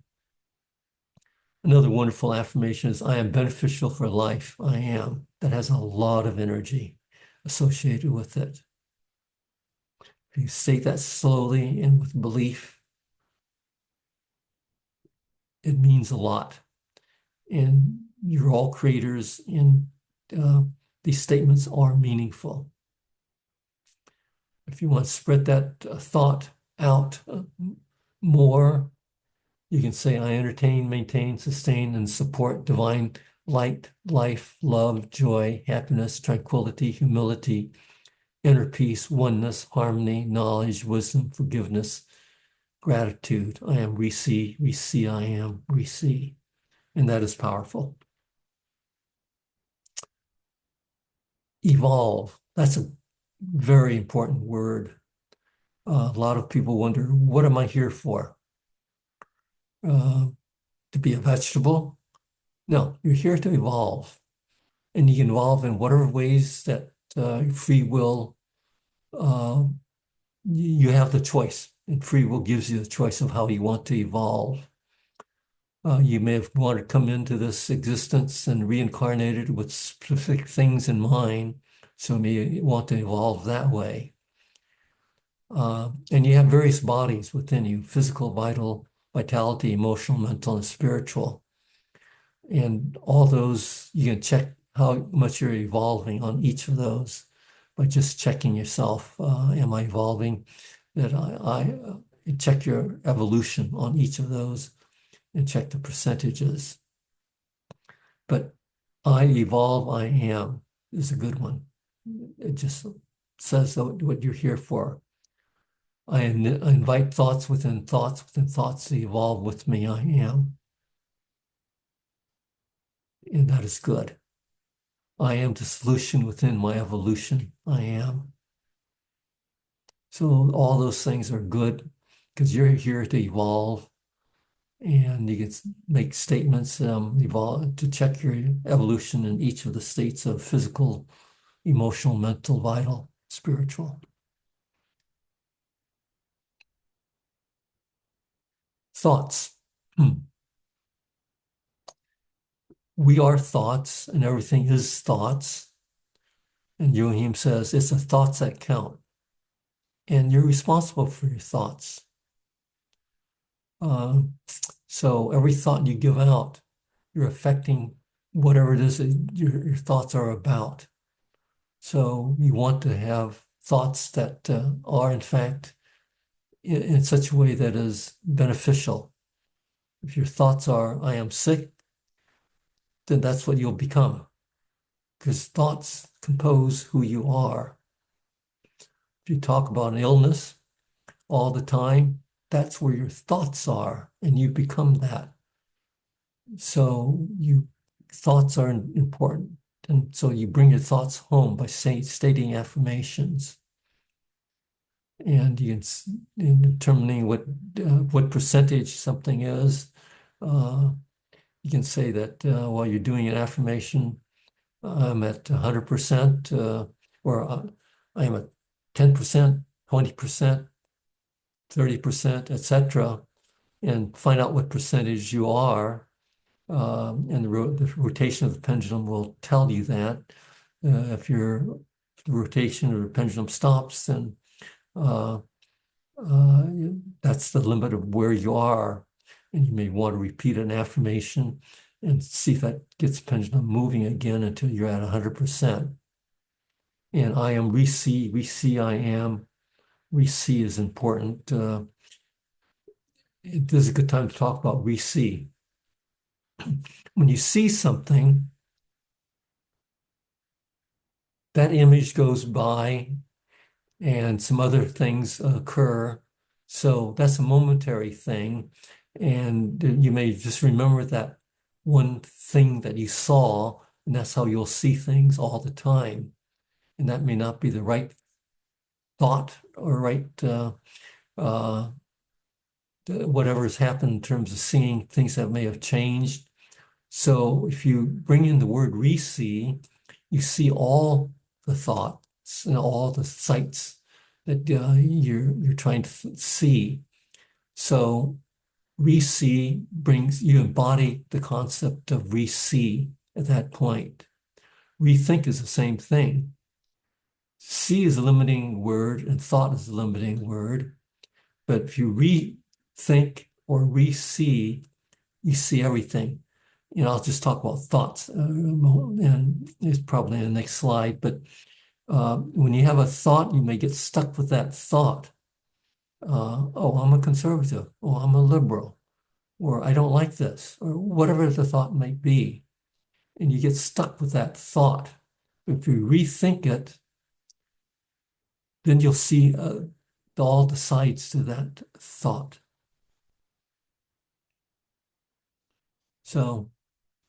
Another wonderful affirmation is, I am beneficial for life. I am. That has a lot of energy associated with it. If you say that slowly and with belief, it means a lot. And you're all creators, and these statements are meaningful. If you want to spread that thought out more, you can say, I entertain, maintain, sustain, and support divine light, life, love, joy, happiness, tranquility, humility, inner peace, oneness, harmony, knowledge, wisdom, forgiveness, gratitude. I am, we see, I am, we see. And that is powerful. Evolve. That's a very important word. A lot of people wonder, what am I here for? To be a vegetable? No, you're here to evolve. And you can evolve in whatever ways that free will, you have the choice. And free will gives you the choice of how you want to evolve. You may have wanted to come into this existence and reincarnated with specific things in mind. So you may want to evolve that way. And you have various bodies within you: physical, vital, vitality, emotional, mental, and spiritual. And all those, you can check how much you're evolving on each of those by just checking yourself. Am I evolving? That check your evolution on each of those and check the percentages. But I evolve, I am is a good one. It just says what you're here for. I invite thoughts within thoughts to evolve with me. I am. And that is good. I am the solution within my evolution. I am. So all those things are good because you're here to evolve, and you can make statements, evolve, to check your evolution in each of the states of physical, emotional, mental, vital, spiritual. Thoughts. We are thoughts, and everything is thoughts. And Joachim says it's the thoughts that count. And you're responsible for your thoughts. So every thought you give out, you're affecting whatever it is that your thoughts are about. So you want to have thoughts that are, in fact, in such a way that is beneficial. If your thoughts are, I am sick, then that's what you'll become, because thoughts compose who you are. If you talk about an illness all the time, that's where your thoughts are, and you become that. So thoughts are important. And so you bring your thoughts home by stating affirmations. And you can, in determining what percentage something is, you can say that while you're doing an affirmation, I'm at 100%, or I am at 10%, 20%, 30%, etc., and find out what percentage you are. And the rotation of the pendulum will tell you that. If the rotation of the pendulum stops, then uh, uh, that's the limit of where you are. And you may want to repeat an affirmation and see if that gets the pendulum moving again until you're at 100%. And I am, we see, I am, we see is important. This is a good time to talk about we see. When you see something, that image goes by and some other things occur. So that's a momentary thing. And you may just remember that one thing that you saw, and that's how you'll see things all the time. And that may not be the right thought or right uh, whatever has happened in terms of seeing things that may have changed. So if you bring in the word re-see, you see all the thoughts and all the sights that you're trying to see. So re-see brings, you embody the concept of re-see at that point. Rethink is the same thing. See is a limiting word and thought is a limiting word. But if you rethink or re-see, you see everything. I'll just talk about thoughts, and it's probably in the next slide. But when you have a thought, you may get stuck with that thought. Oh, I'm a conservative. Oh, I'm a liberal. Or I don't like this, or whatever the thought might be. And you get stuck with that thought. If you rethink it, then you'll see all the sides to that thought. So,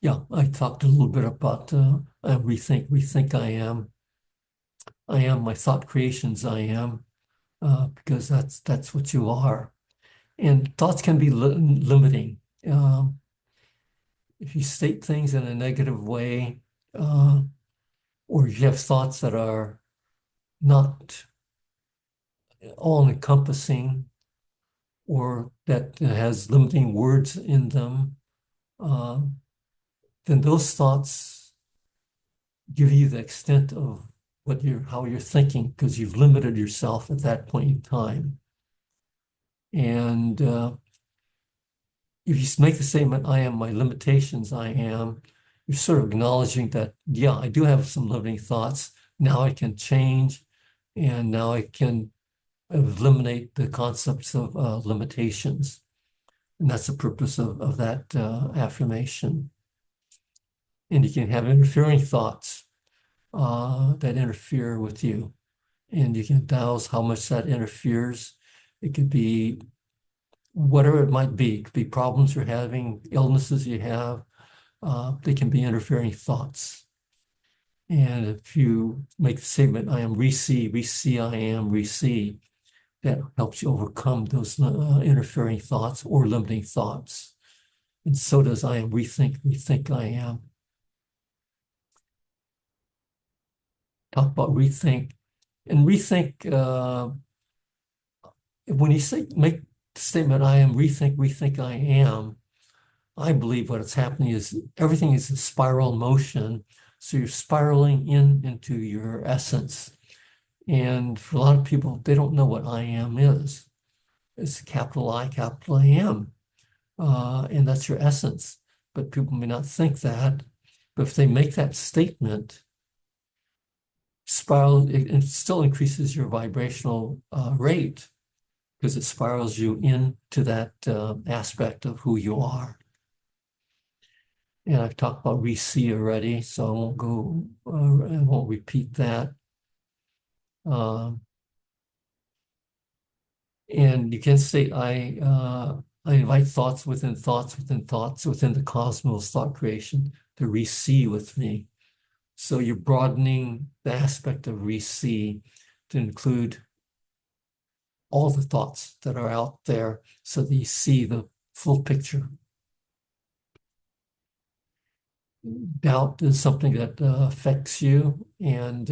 yeah, I talked a little bit about rethink I am. I am my thought creations, I am, because that's what you are. And thoughts can be limiting. If you state things in a negative way, or you have thoughts that are not all-encompassing, or that has limiting words in them, uh, then those thoughts give you the extent of how you're thinking, because you've limited yourself at that point in time. And if you make the statement, I am my limitations, I am, you're sort of acknowledging that, yeah, I do have some limiting thoughts. Now I can change, and now I can eliminate the concepts of limitations. And that's the purpose of that affirmation. And you can have interfering thoughts that interfere with you. And you can douse how much that interferes. It could be whatever it might be. It could be problems you're having, illnesses you have. They can be interfering thoughts. And if you make the statement, I am re-see, I am re-see, that helps you overcome those interfering thoughts or limiting thoughts. And so does I am rethink I am. Talk about rethink. And rethink, when you make the statement, I am rethink I am, I believe what is happening is everything is a spiral motion. So you're spiraling into your essence. And for a lot of people, they don't know what I am is. It's capital I, capital am. And that's your essence. But people may not think that. But if they make that statement, it still increases your vibrational rate, because it spirals you into that aspect of who you are. And I've talked about re-see already, so I won't repeat that. And you can say, I invite thoughts within thoughts within thoughts within the cosmos thought creation to re-see with me. So you're broadening the aspect of re-see to include all the thoughts that are out there so that you see the full picture. Doubt is something that affects you, and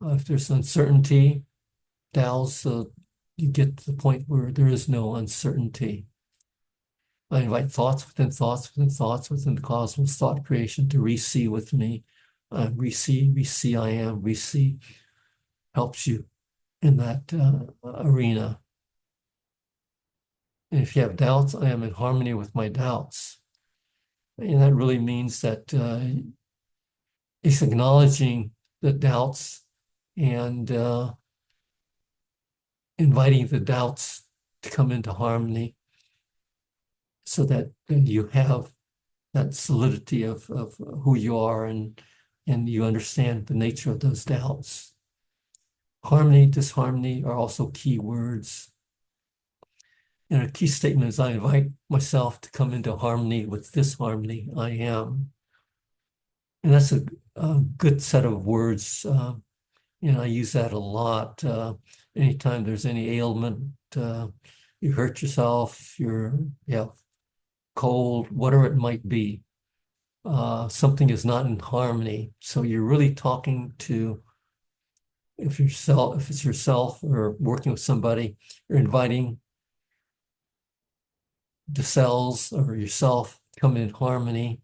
if there's uncertainty, douse, you get to the point where there is no uncertainty. I invite thoughts within thoughts within thoughts within the cosmos thought creation to re-see with me. Re-see, I am, re-see helps you in that arena. And if you have doubts, I am in harmony with my doubts. And that really means that it's acknowledging the doubts and inviting the doubts to come into harmony so that you have that solidity of who you are and you understand the nature of those doubts. Harmony, disharmony are also key words. And a key statement is I invite myself to come into harmony with this harmony I am. And that's a good set of words. And I use that a lot. Anytime there's any ailment, you hurt yourself, you have cold, whatever it might be, something is not in harmony. So you're really talking to, if it's yourself or working with somebody, you're inviting the cells or yourself to come in harmony.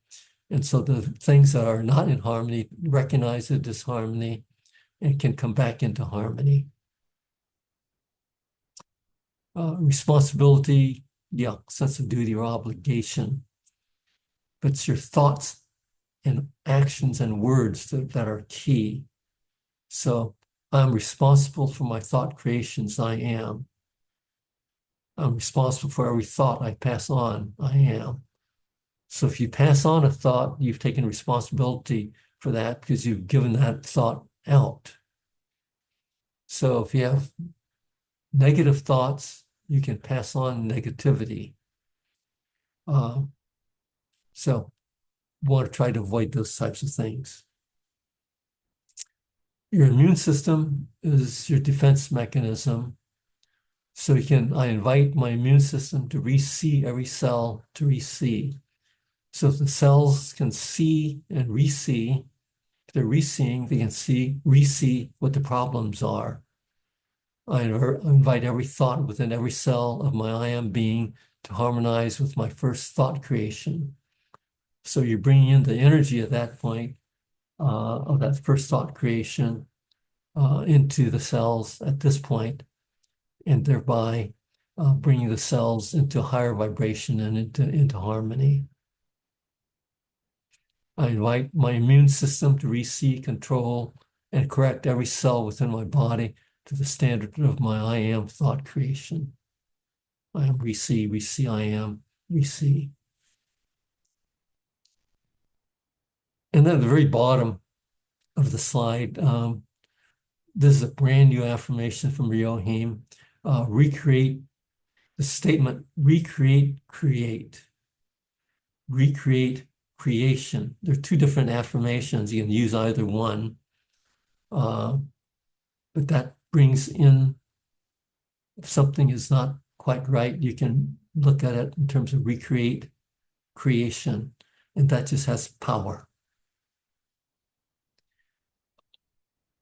And so the things that are not in harmony, recognize the disharmony and can come back into harmony. Responsibility, yeah, sense of duty or obligation. But it's your thoughts and actions and words that are key. So I'm responsible for my thought creations, I am. I'm responsible for every thought I pass on, I am. So if you pass on a thought, you've taken responsibility for that because you've given that thought out. So if you have negative thoughts, you can pass on negativity. So want to try to avoid those types of things. Your immune system is your defense mechanism. So I invite my immune system to re-see every cell to re-see. So if the cells can see and re-see, if they're re-seeing, they can re-see what the problems are. I invite every thought within every cell of my I am being to harmonize with my first thought creation. So you're bringing in the energy at that point of that first thought creation into the cells at this point, and thereby bringing the cells into higher vibration and into harmony. I invite my immune system to re-see, control, and correct every cell within my body to the standard of my I am thought creation. I am re-see, I am, re-see. And then at the very bottom of the slide, this is a brand new affirmation from Joachim. Recreate the statement, recreate, create. Recreate, creation. There are two different affirmations. You can use either one. But that brings in, if something is not quite right, you can look at it in terms of recreate, creation, and that just has power.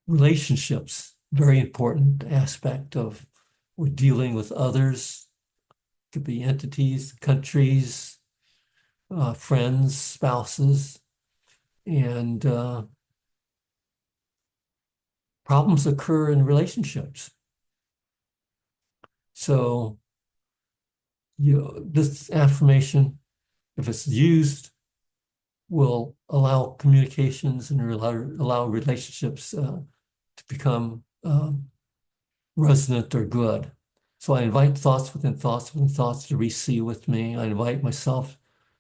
Relationships, very important aspect of we're dealing with others. It could be entities, countries, friends, spouses, and problems occur in relationships. So this affirmation, if it's used, will allow communications and allow relationships to become resonant or good. So I invite thoughts within thoughts within thoughts to re-see with me. I invite myself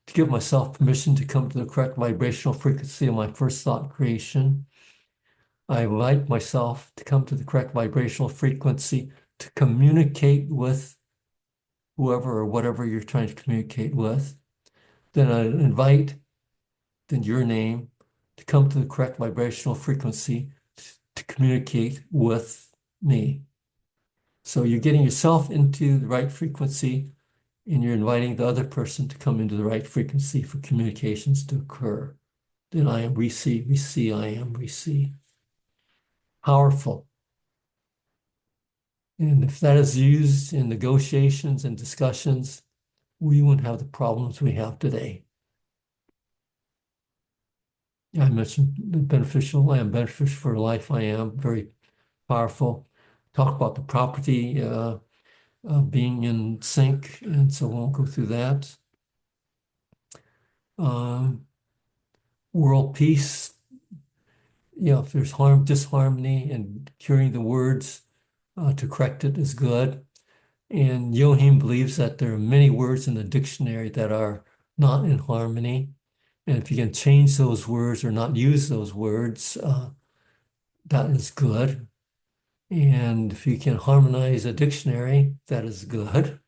to give myself permission to come to the correct vibrational frequency of my first thought creation. I invite myself to come to the correct vibrational frequency to communicate with whoever or whatever you're trying to communicate with. Then I invite your name to come to the correct vibrational frequency to communicate with me. So you're getting yourself into the right frequency and you're inviting the other person to come into the right frequency for communications to occur. Then I am re-see, I am re-see. Powerful. And if that is used in negotiations and discussions, we wouldn't have the problems we have today. I mentioned the beneficial, I am beneficial for life, I am very powerful. talk about the property being in sync, and so we'll go through that. World peace, if there's disharmony, and curing the words to correct it is good. And Joachim believes that there are many words in the dictionary that are not in harmony. And if you can change those words or not use those words, that is good. And if you can harmonize a dictionary, that is good.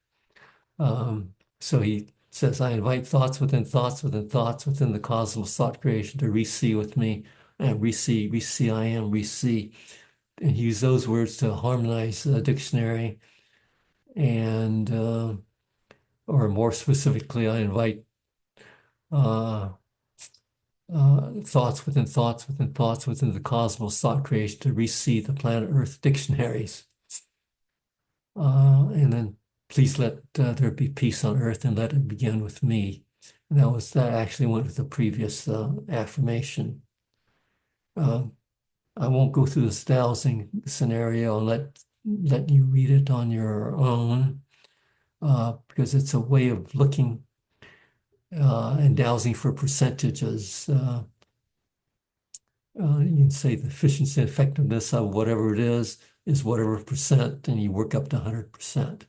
So he says, I invite thoughts within thoughts within thoughts within the cosmos thought creation to re-see with me. And re-see, I am, re-see. And use those words to harmonize the dictionary. And, or more specifically, I invite thoughts within thoughts within thoughts within the cosmos thought creation to re-see the planet Earth dictionaries. And then please let there be peace on earth and let it begin with me. And that actually went with the previous affirmation. I won't go through this dowsing scenario and let you read it on your own because it's a way of looking and dowsing for percentages. You can say the efficiency and effectiveness of whatever it is whatever percent, and you work up to 100%.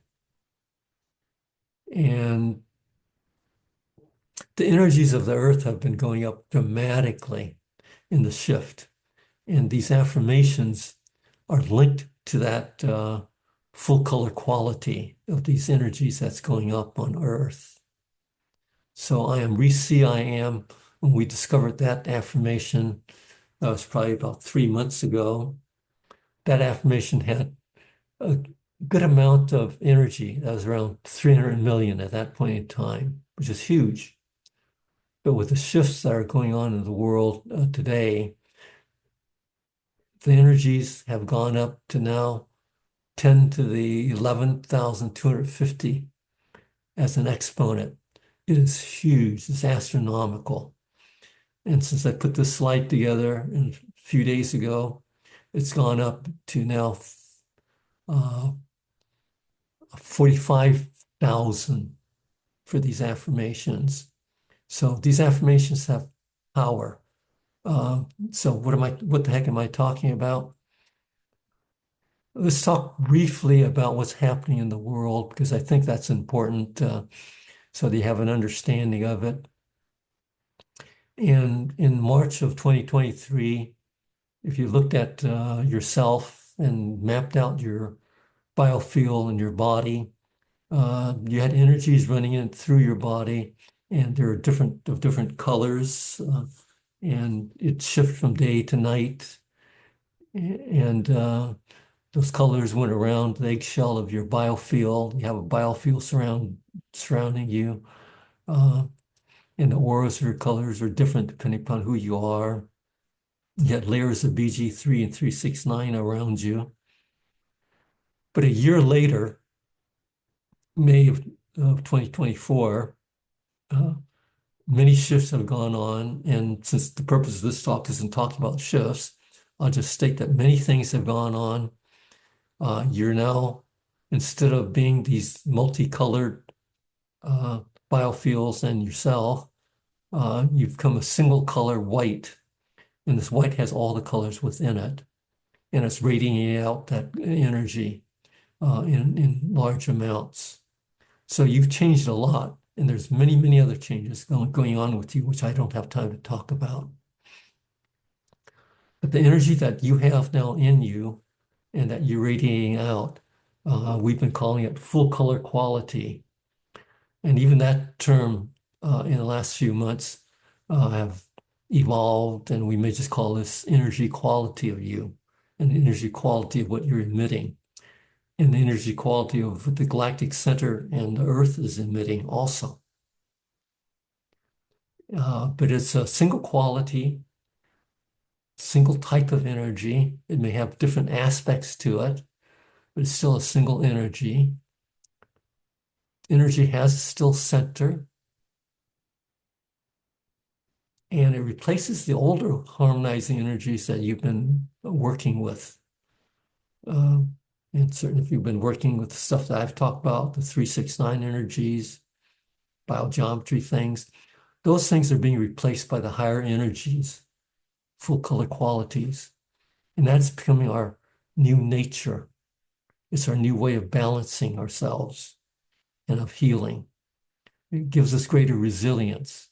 And the energies of the earth have been going up dramatically in the shift. And these affirmations are linked to that full color quality of these energies that's going up on earth. So I am re-see, I am. When we discovered that affirmation, that was probably about 3 months ago. That affirmation had a good amount of energy. That was around 300 million at that point in time, which is huge. But with the shifts that are going on in the world today, the energies have gone up to now 10 to the 11,250 as an exponent. It is huge. It's astronomical. And since I put this slide together a few days ago, it's gone up to now 45,000 for these affirmations. So these affirmations have power. So what the heck am I talking about? Let's talk briefly about what's happening in the world, because I think that's important so that you have an understanding of it. And in March of 2023, if you looked at yourself and mapped out your biofield in your body, you had energies running in through your body, and there are different colors, and it shifts from day to night. And those colors went around the eggshell of your biofield. You have a biofield surrounding you. And the auras or colors are different depending upon who you are. You had layers of BG3 and 369 around you. But a year later, May of 2024, many shifts have gone on. And since the purpose of this talk isn't talking about shifts, I'll just state that many things have gone on. You're now, instead of being these multicolored biofields and yourself, you've become a single color white. And this white has all the colors within it. And it's radiating out that energy in large amounts. So you've changed a lot. And there's many, many other changes going on with you, which I don't have time to talk about. But the energy that you have now in you and that you're radiating out, we've been calling it full color quality. And even that term in the last few months have evolved, and we may just call this energy quality of you and the energy quality of what you're emitting and the energy quality of what the galactic center and the Earth is emitting also. But it's a single quality, single type of energy. It may have different aspects to it, but it's still a single energy. Energy has a still center, and it replaces the older harmonizing energies that you've been working with. And certainly if you've been working with the stuff that I've talked about, the 369 energies, biogeometry things, those things are being replaced by the higher energies, full color qualities. And that's becoming our new nature. It's our new way of balancing ourselves and of healing. It gives us greater resilience.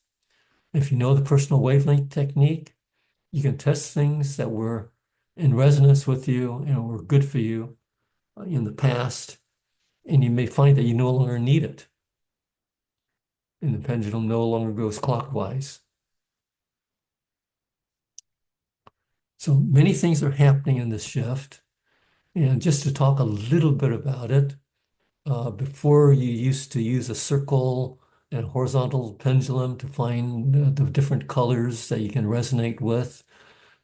If you know the personal wavelength technique, you can test things that were in resonance with you and were good for you in the past, and you may find that you no longer need it. And the pendulum no longer goes clockwise. So many things are happening in this shift. And just to talk a little bit about it, before you used to use a circle and horizontal pendulum to find the different colors that you can resonate with.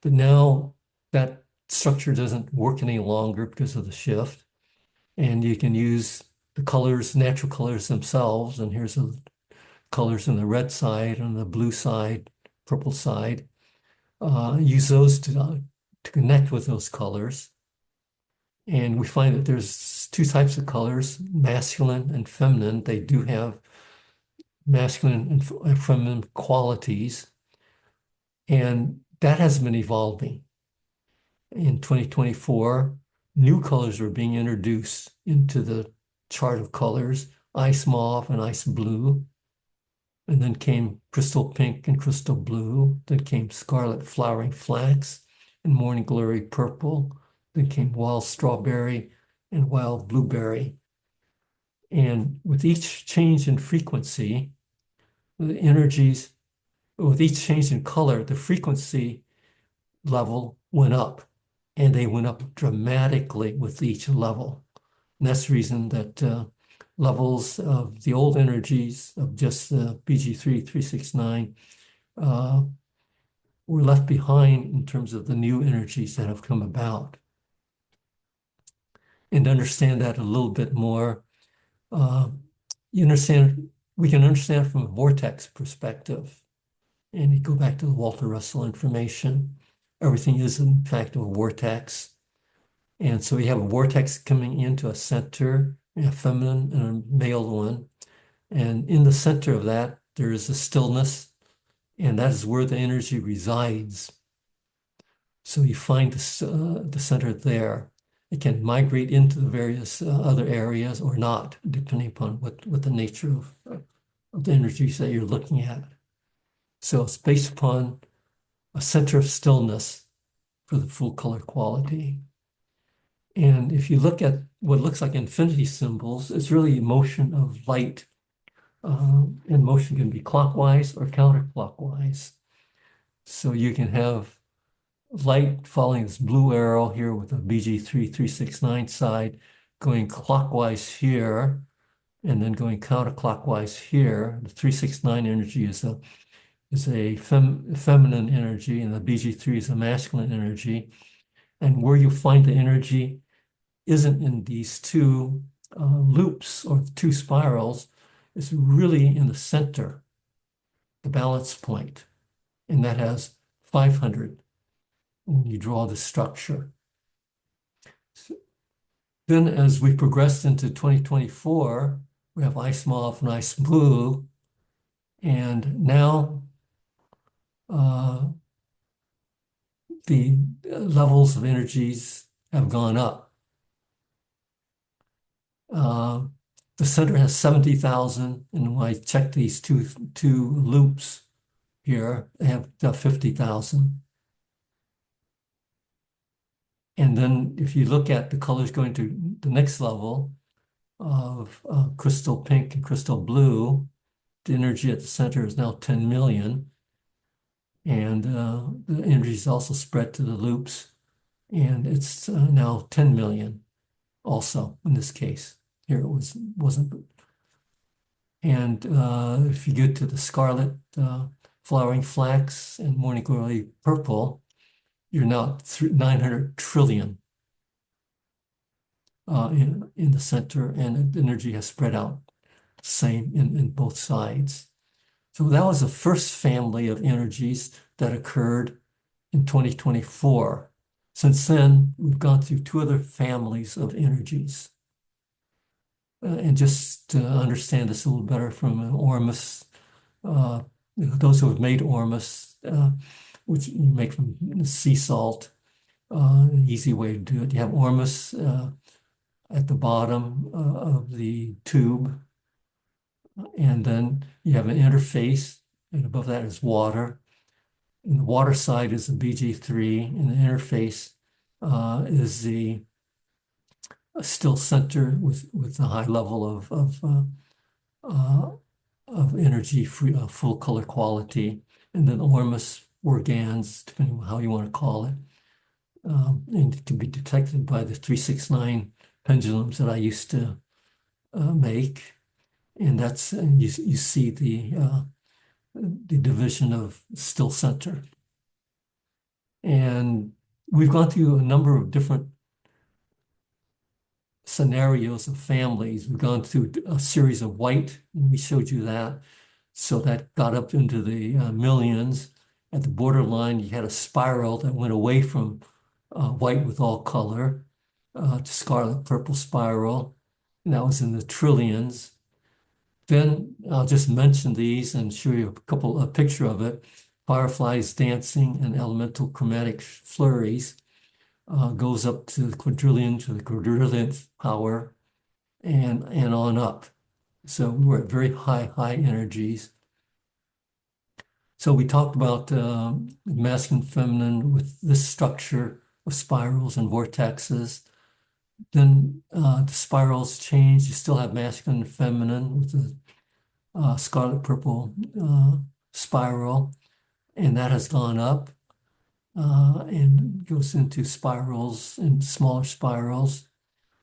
But now that structure doesn't work any longer because of the shift. And you can use the colors, natural colors themselves. And here's the colors on the red side, on the blue side, purple side. Use those to connect with those colors. And we find that there's two types of colors, masculine and feminine. They do have masculine and feminine qualities. And that has been evolving. In 2024, new colors are being introduced into the chart of colors, ice mauve and ice blue. And then came crystal pink and crystal blue. Then came scarlet flowering flax and morning glory purple. Then came wild strawberry and wild blueberry. And with each change in frequency, the energies, with each change in color, the frequency level went up. And they went up dramatically with each level. And that's the reason that levels of the old energies of just the BG3, 369 were left behind in terms of the new energies that have come about. And to understand that a little bit more, we can understand from a vortex perspective. And you go back to the Walter Russell information. Everything is, in fact, a vortex. And so we have a vortex coming into a center, a feminine and a male one. And in the center of that, there is a stillness, and that is where the energy resides. So you find the center there. It can migrate into the various other areas or not, depending upon what the nature of the energies that you're looking at. So it's based upon a center of stillness for the full color quality. And if you look at what looks like infinity symbols, it's really motion of light. And motion can be clockwise or counterclockwise. So you can have light following this blue arrow here with a BG3 369 side going clockwise here and then going counterclockwise here. The 369 energy is a feminine energy and the BG3 is a masculine energy. And where you find the energy isn't in these two loops or two spirals. It's really in the center, the balance point, and that has 500 when you draw the structure. So then as we progressed into 2024, we have ice mauve and ice blue, and now the levels of energies have gone up. The center has 70,000, and when I check these two loops here, they have 50,000. And then if you look at the colors going to the next level of crystal pink and crystal blue, the energy at the center is now 10 million. And the energy is also spread to the loops, and it's now 10 million also in this case. Here it wasn't. And if you get to the scarlet flowering flax and morning glory purple, you're now 900 trillion in the center, and the energy has spread out same in both sides. So that was the first family of energies that occurred in 2024. Since then, we've gone through two other families of energies. And just to understand this a little better from an Ormus, those who have made Ormus, which you make from sea salt, an easy way to do it. You have Ormus at the bottom of the tube, and then you have an interface, and above that is water. And the water side is the BG3, and the interface is the still center with a high level of energy, free, full color quality, and then Ormus organs, depending on how you want to call it. And it can be detected by the 369 pendulums that I used to make. And that's, you see the division of still center. And we've gone through a number of different scenarios of families. We've gone through a series of white, and we showed you that. So that got up into the millions. At the borderline, you had a spiral that went away from white with all color to scarlet purple spiral. And that was in the trillions. Then I'll just mention these and show you a picture of it. Fireflies dancing and elemental chromatic flurries goes up to the quadrillion, to the quadrillionth power, and on up. So we're at very high energies. So we talked about masculine, feminine with this structure of spirals and vortexes. Then the spirals change. You still have masculine and feminine with the scarlet purple spiral, and that has gone up and goes into spirals and smaller spirals.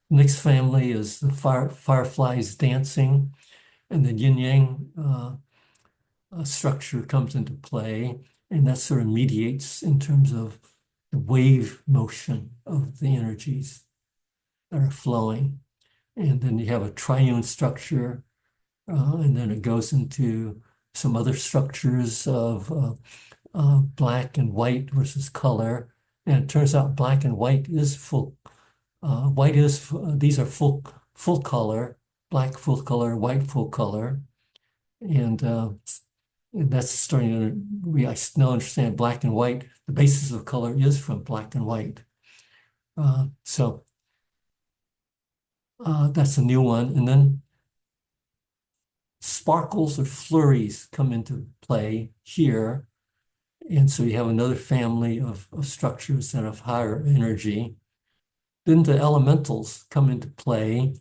Next family is the fireflies dancing, and the yin yang structure comes into play, and that sort of mediates in terms of the wave motion of the energies that are flowing. And then you have a triune structure, and then it goes into some other structures of black and white versus color. And it turns out black and white is full. These are full color, black full color, white full color. And that's starting to, I now understand black and white. The basis of color is from black and white. So that's a new one. And then sparkles or flurries come into play here. And so you have another family of structures that have higher energy. Then the elementals come into play,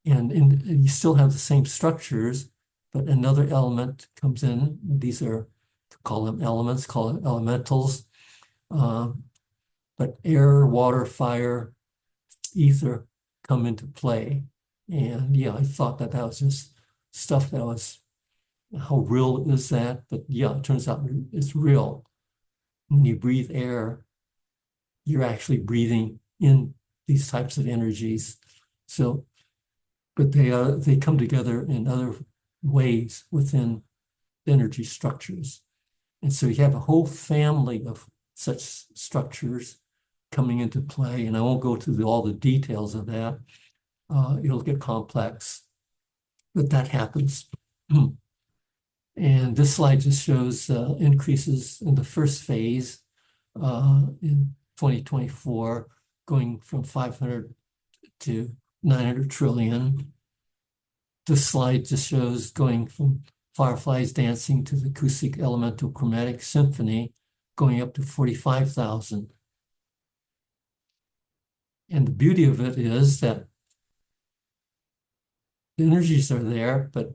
and you still have the same structures, but another element comes in. These are, to call them elements, call it elementals. But air, water, fire, ether come into play. And yeah, I thought that was just stuff that was, how real is that? But yeah, it turns out it's real. When you breathe air, you're actually breathing in these types of energies. So, but they come together in other ways within energy structures. And so you have a whole family of such structures coming into play. And I won't go through all the details of that. It'll get complex, but that happens. And this slide just shows increases in the first phase in 2024, going from 500 to 900 trillion. This slide just shows going from fireflies dancing to the acoustic elemental chromatic symphony, going up to 45,000. And the beauty of it is that the energies are there, but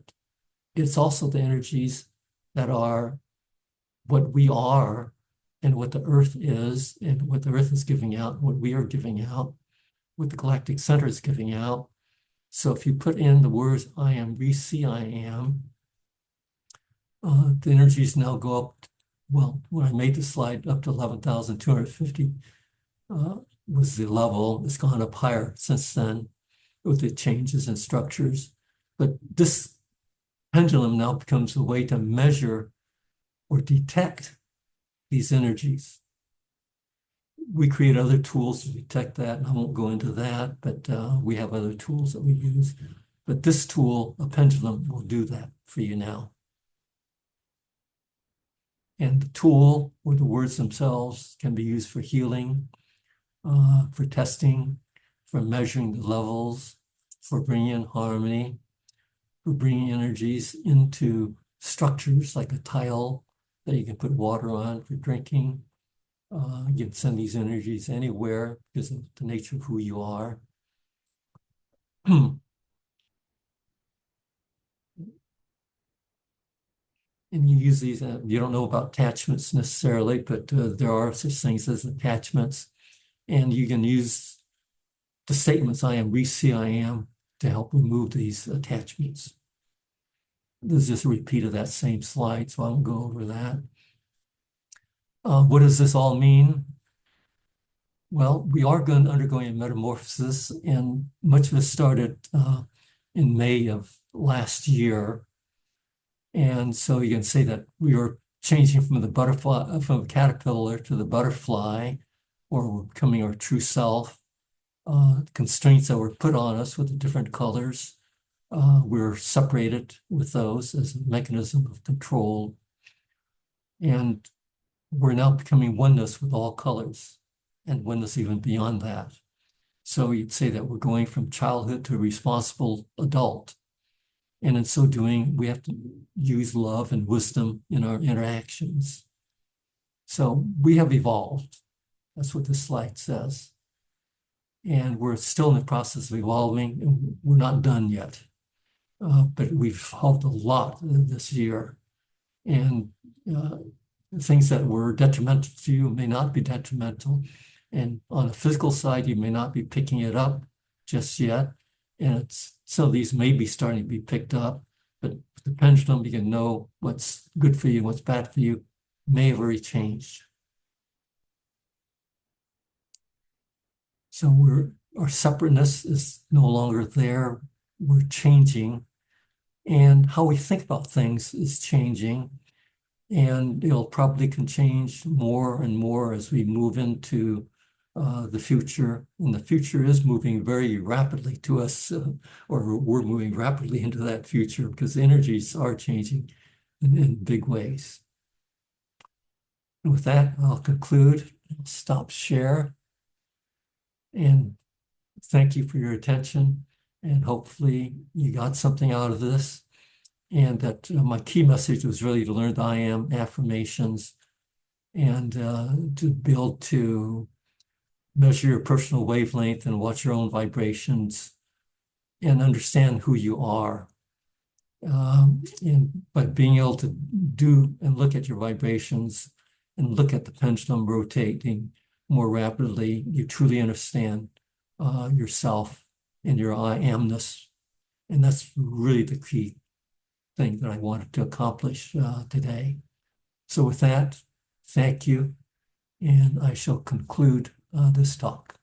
it's also the energies that are what we are and what the earth is and what the earth is giving out, what we are giving out, what the galactic center is giving out. So if you put in the words I am, we see I am, the energies now go up, well, when I made the slide, up to 11,250 was the level. It's gone up higher since then with the changes in structures. But this pendulum now becomes a way to measure or detect these energies. we create other tools to detect that, and I won't go into that, but we have other tools that we use. But this tool, a pendulum, will do that for you now. And the tool or the words themselves can be used for healing, for testing, for measuring the levels, for bringing in harmony, for bringing energies into structures like a tile that you can put water on for drinking. You can send these energies anywhere because of the nature of who you are. And you use these, you don't know about attachments necessarily, but there are such things as attachments. And you can use the statements, I am, re-see I am, to help remove these attachments. This is just a repeat of that same slide, so I won't go over that. What does this all mean? Well, we are undergoing a metamorphosis, and much of it started in May of last year. And so you can say that we are changing from the butterfly, from the caterpillar to the butterfly, or we're becoming our true self. Constraints that were put on us with the different colors, we're separated with those as a mechanism of control. And we're now becoming oneness with all colors, and oneness even beyond that. So you'd say that we're going from childhood to a responsible adult. And in so doing, we have to use love and wisdom in our interactions. So we have evolved. That's what this slide says. And we're still in the process of evolving, and we're not done yet. But we've evolved a lot this year. And things that were detrimental to you may not be detrimental. And on the physical side, you may not be picking it up just yet. And so these may be starting to be picked up, but with the pendulum, you can know what's good for you and what's bad for you may have already changed. So our separateness is no longer there. We're changing. And how we think about things is changing. And it'll probably can change more and more as we move into the future. And the future is moving very rapidly to us, or we're moving rapidly into that future because the energies are changing in big ways. And with that, I'll conclude, stop share, and thank you for your attention. And hopefully you got something out of this. And that my key message was really to learn the I am affirmations and to be able to measure your personal wavelength and watch your own vibrations and understand who you are. And by being able to do and look at your vibrations and look at the pendulum rotating more rapidly, you truly understand yourself and your I amness. And that's really the key thing that I wanted to accomplish today. So with that, thank you, and I shall conclude this talk.